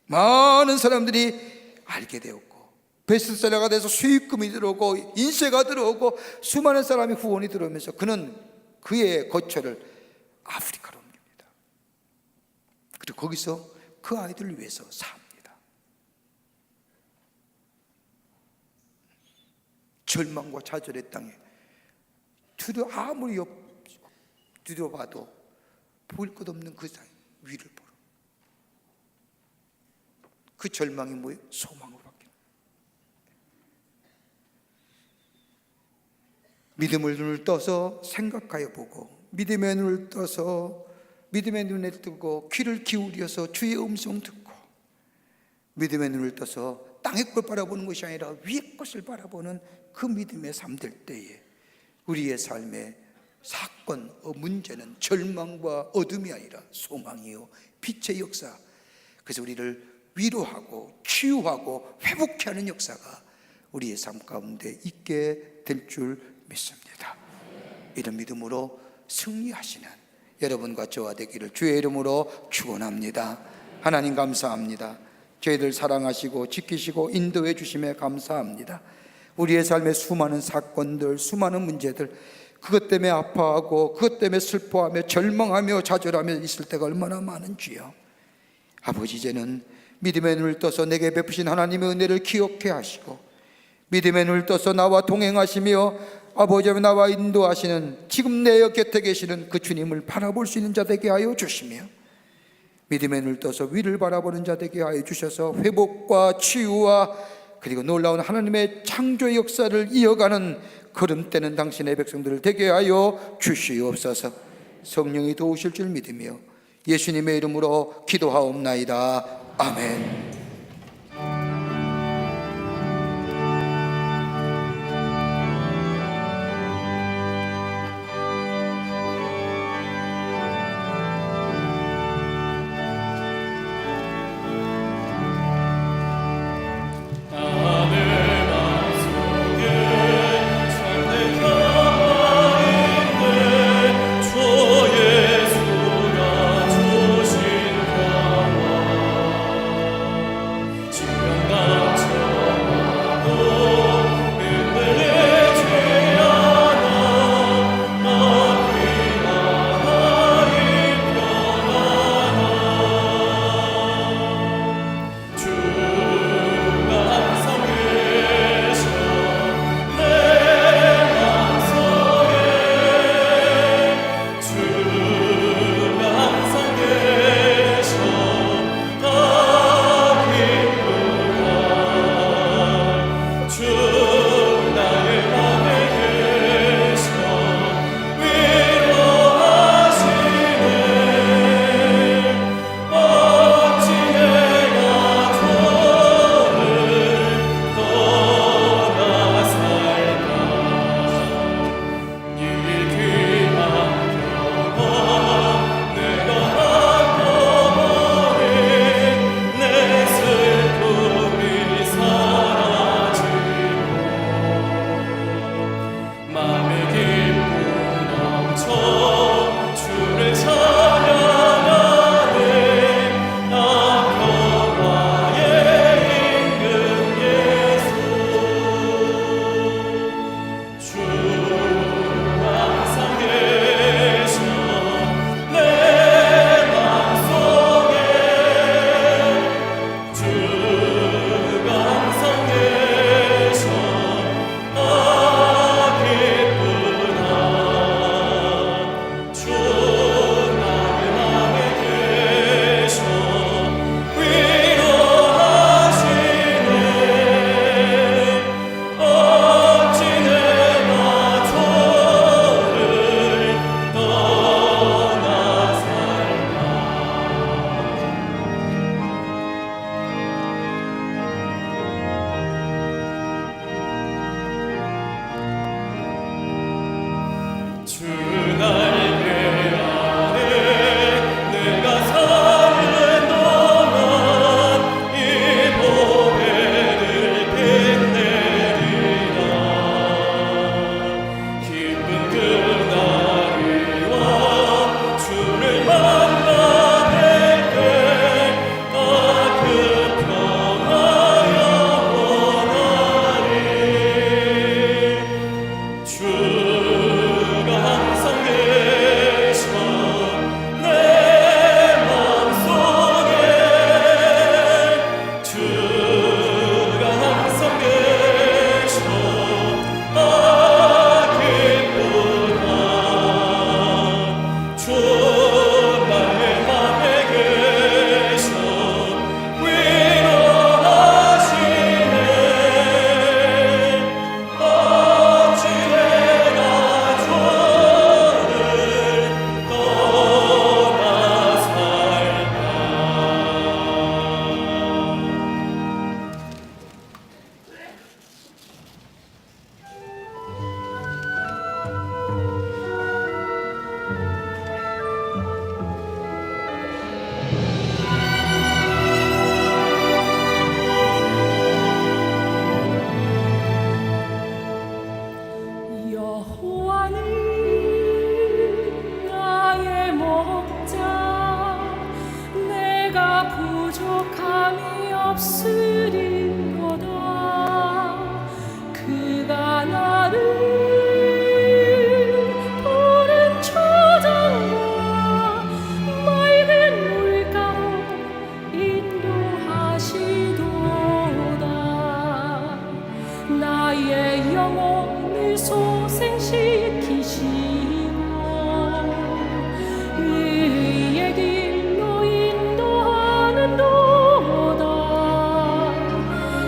많은 사람들이 알게 되었고 베스트셀러가 돼서 수익금이 들어오고 인쇄가 들어오고 수많은 사람이 후원이 들어오면서 그는 그의 거처를 아프리카로 옮깁니다. 그리고 거기서 그 아이들을 위해서 삽니다. 절망과 좌절의 땅에 아무리 두려워봐도 보일 것 없는 그 위를 보러, 그 절망이 뭐예요? 소망으로 바뀌는, 믿음의 눈을 떠서 생각하여 보고, 믿음의 눈을 떠서 믿음의 눈을 뜨고 귀를 기울여서 주의 음성 듣고, 믿음의 눈을 떠서 땅의 걸 바라보는 것이 아니라 위의 것을 바라보는 그 믿음의 삶 될 때에 우리의 삶의 사건, 문제는 절망과 어둠이 아니라 소망이요 빛의 역사, 그래서 우리를 위로하고 치유하고 회복케 하는 역사가 우리의 삶 가운데 있게 될 줄 믿습니다. 이런 믿음으로 승리하시는 여러분과 저와 되기를 주의 이름으로 축원합니다. 하나님, 감사합니다. 저희들 사랑하시고 지키시고 인도해 주심에 감사합니다. 우리의 삶의 수많은 사건들, 수많은 문제들, 그것 때문에 아파하고 그것 때문에 슬퍼하며 절망하며 좌절하며 있을 때가 얼마나 많은지요. 아버지, 이제는 믿음의 눈을 떠서 내게 베푸신 하나님의 은혜를 기억해 하시고, 믿음의 눈을 떠서 나와 동행하시며 아버지 나와 인도하시는 지금 내 곁에 계시는 그 주님을 바라볼 수 있는 자 되게 하여 주시며, 믿음의 눈을 떠서 위를 바라보는 자 되게 하여 주셔서 회복과 치유와 그리고 놀라운 하나님의 창조의 역사를 이어가는 걸음되는 당신의 백성들을 되게 하여 주시옵소서. 성령이 도우실 줄 믿으며 예수님의 이름으로 기도하옵나이다. 아멘.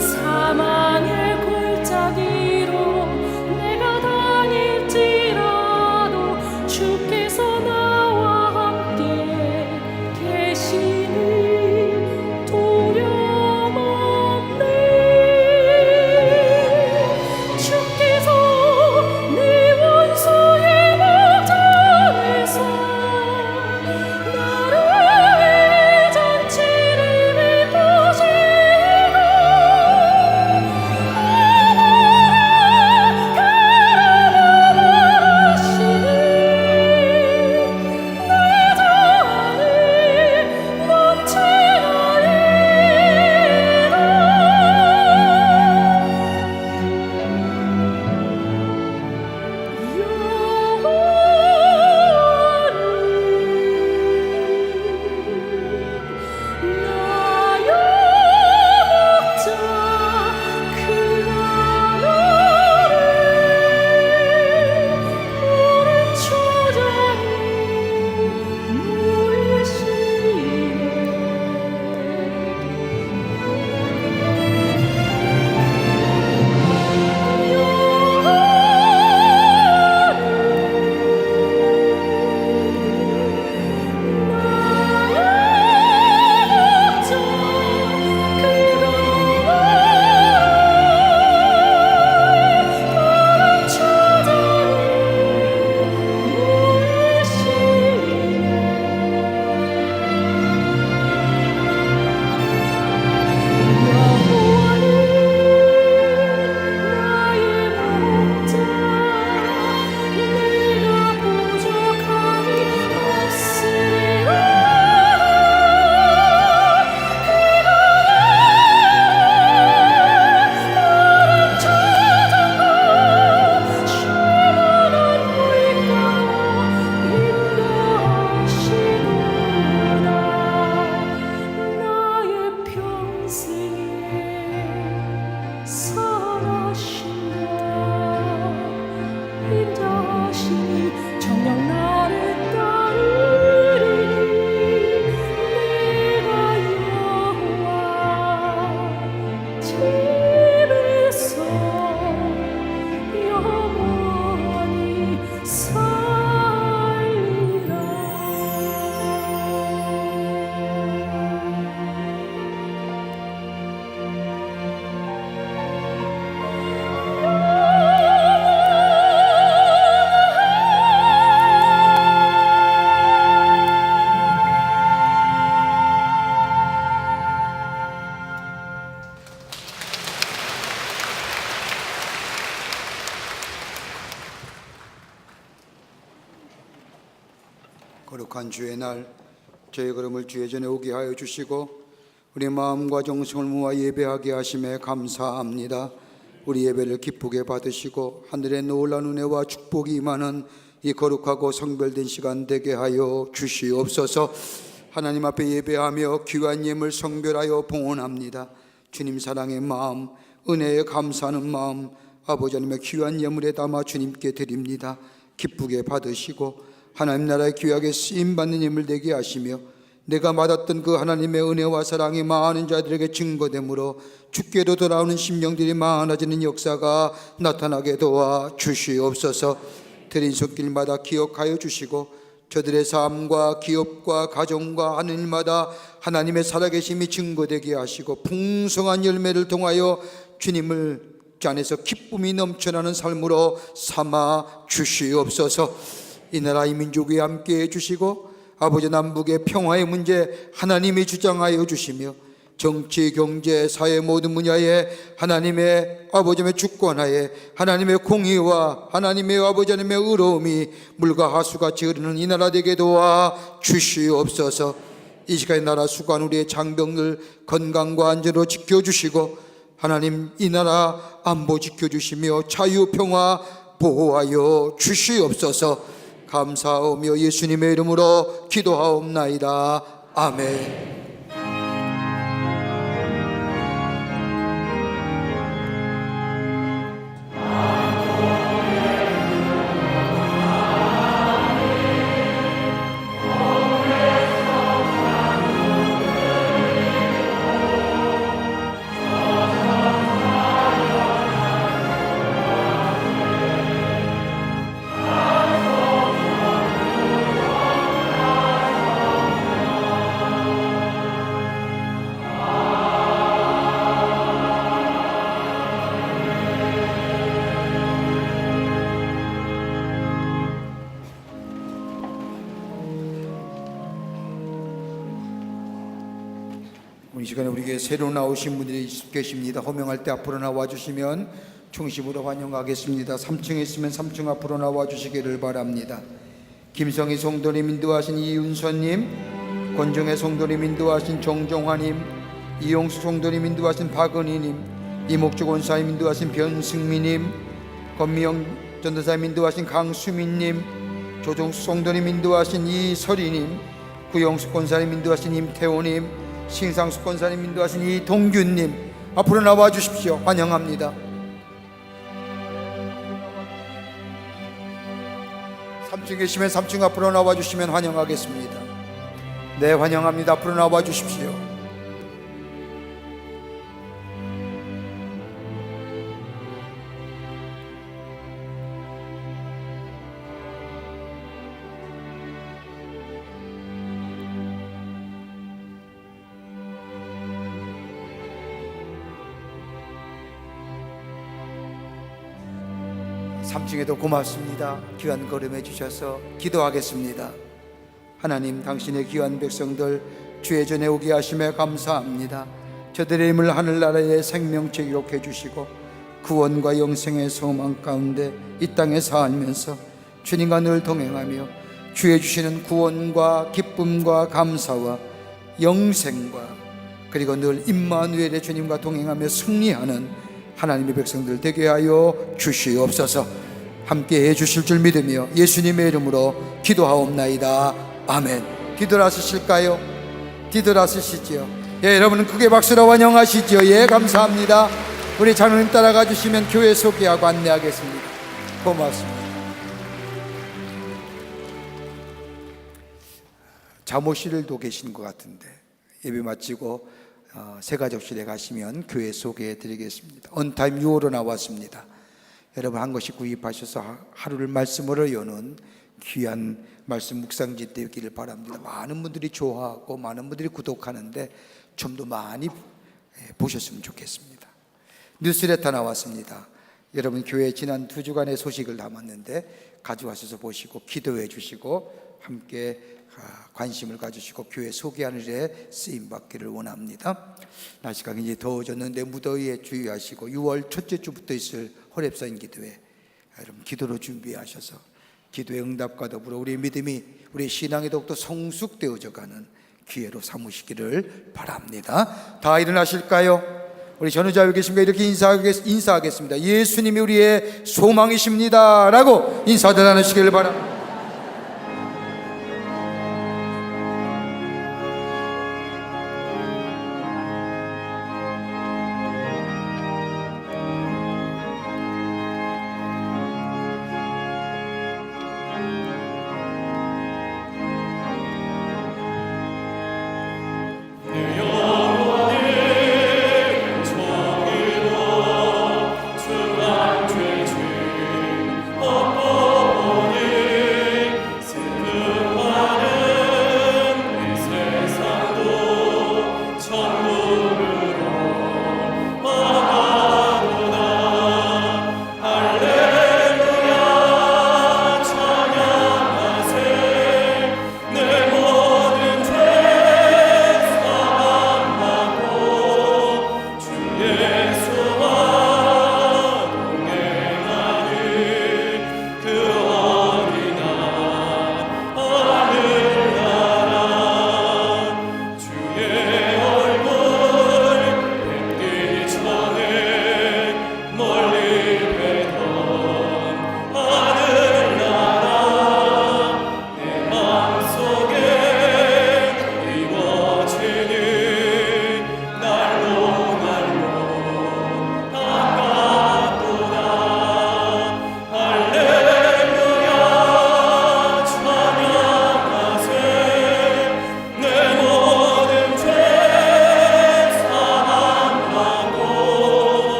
사망의 골짜기로 내가 거룩한 주의 날 저희 걸음을 주의 전에 오게 하여 주시고 우리 마음과 정성을 모아 예배하게 하심에 감사합니다. 우리 예배를 기쁘게 받으시고 하늘의 놀라운 은혜와 축복이 임하는 이 거룩하고 성별된 시간 되게 하여 주시옵소서. 하나님 앞에 예배하며 귀한 예물 성별하여 봉헌합니다. 주님 사랑의 마음, 은혜에 감사하는 마음, 아버지 하나님의 귀한 예물에 담아 주님께 드립니다. 기쁘게 받으시고 하나님 나라의 귀하게 쓰임받는 예물 되게 하시며 내가 받았던 그 하나님의 은혜와 사랑이 많은 자들에게 증거되므로 주께로 돌아오는 심령들이 많아지는 역사가 나타나게 도와 주시옵소서. 드린 손길마다 기억하여 주시고 저들의 삶과 기업과 가정과 하는 일마다 하나님의 살아계심이 증거되게 하시고 풍성한 열매를 통하여 주님을 주 안에서 기쁨이 넘쳐나는 삶으로 삼아 주시옵소서. 이 나라 이 민족에 함께해 주시고 아버지 남북의 평화의 문제 하나님이 주장하여 주시며 정치, 경제, 사회 모든 분야에 하나님의 아버지의 주권하에 하나님의 공의와 하나님의 아버지 하나님의 의로움이 물과 하수같이 흐르는 이 나라 되게 도와 주시옵소서. 이 시간에 나라 수관 우리의 장병들 건강과 안전으로 지켜주시고 하나님 이 나라 안보 지켜주시며 자유 평화 보호하여 주시옵소서. 감사하며 예수님의 이름으로 기도하옵나이다. 아멘. 이 시간에 우리에게 새로 나오신 분들이 계십니다. 호명할 때 앞으로 나와주시면 중심으로 환영하겠습니다. 3층에 있으면 3층 앞으로 나와주시기를 바랍니다. 김성희 성도님 인도하신 이윤서님, 권정혜 성도님 인도하신 정정화님, 이용수 성도님 인도하신 박은희님, 이목주 권사님 인도하신 변승미님, 권미영 전도사님 인도하신 강수민님, 조종수 성도님 인도하신 이설희님, 구영수 권사님 인도하신 임태호님, 신상수 권사님 인도하신 이동균님 앞으로 나와 주십시오. 환영합니다. 3층 계시면 3층 앞으로 나와 주시면 환영하겠습니다. 네, 환영합니다. 앞으로 나와 주십시오. 삼층에도 고맙습니다. 귀한 걸음해 주셔서 기도하겠습니다. 하나님, 당신의 귀한 백성들 주의 전에 오게 하심에 감사합니다. 저들의 힘을 하늘나라의 생명체 기록해 주시고 구원과 영생의 소망 가운데 이 땅에 살면서 주님과 늘 동행하며 주의 주시는 구원과 기쁨과 감사와 영생과 그리고 늘 임마누엘의 주님과 동행하며 승리하는 하나님의 백성들 되게 하여 주시옵소서. 함께 해주실 줄 믿으며 예수님의 이름으로 기도하옵나이다. 아멘. 뒤돌아서실까요? 뒤돌아서시지요. 예, 여러분은 크게 박수로 환영하시죠. 예, 감사합니다. 우리 장로님 따라가 주시면 교회 소개하고 안내하겠습니다. 고맙습니다. 자모실도 계신 것 같은데 예배 마치고 새가족실에 가시면 교회 소개해 드리겠습니다. 온타임 6호로 나왔습니다. 여러분 한 것씩 구입하셔서 하루를 말씀으로 여는 귀한 말씀 묵상지 되기를 바랍니다. 많은 분들이 좋아하고 많은 분들이 구독하는데 좀 더 많이 보셨으면 좋겠습니다. 뉴스레터 나왔습니다. 여러분 교회 지난 2주간의 소식을 담았는데 가져와셔서 보시고 기도해 주시고 함께 관심을 가지시고 교회 소개하는 일에 쓰임받기를 원합니다. 날씨가 굉장히 더워졌는데 무더위에 주의하시고 6월 첫째 주부터 있을 호렙산 기도회 여러분 기도로 준비하셔서 기도의 응답과 더불어 우리의 믿음이, 우리의 신앙이 더욱더 성숙되어져 가는 기회로 삼으시기를 바랍니다. 다 일어나실까요? 우리 전우자유 계십니까? 이렇게 인사하겠습니다. 예수님이 우리의 소망이십니다 라고 인사들 나누시기를 바랍니다.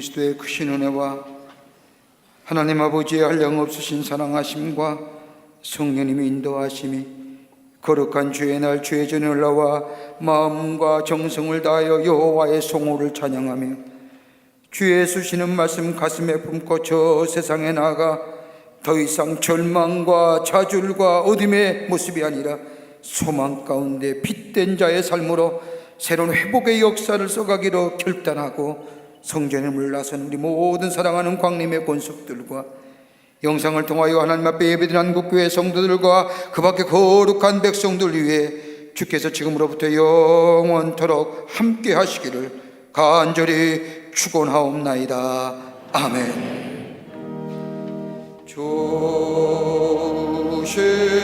그리스도의 크신 은혜와 하나님 아버지의 한량없으신 사랑하심과 성령님의 인도하심이 거룩한 주의 날 주의 전에 올라와 마음과 정성을 다하여 여호와의 성호를 찬양하며 주의 수시는 말씀 가슴에 품고 저 세상에 나아가 더 이상 절망과 좌절과 어둠의 모습이 아니라 소망 가운데 빛된 자의 삶으로 새로운 회복의 역사를 써가기로 결단하고 성전에 물러선 우리 모든 사랑하는 광림의 권속들과 영상을 통하여 하나님 앞에 예배드린 한국교회 성도들과 그 밖에 거룩한 백성들 위해 주께서 지금으로부터 영원토록 함께 하시기를 간절히 축원하옵나이다. 아멘. 조시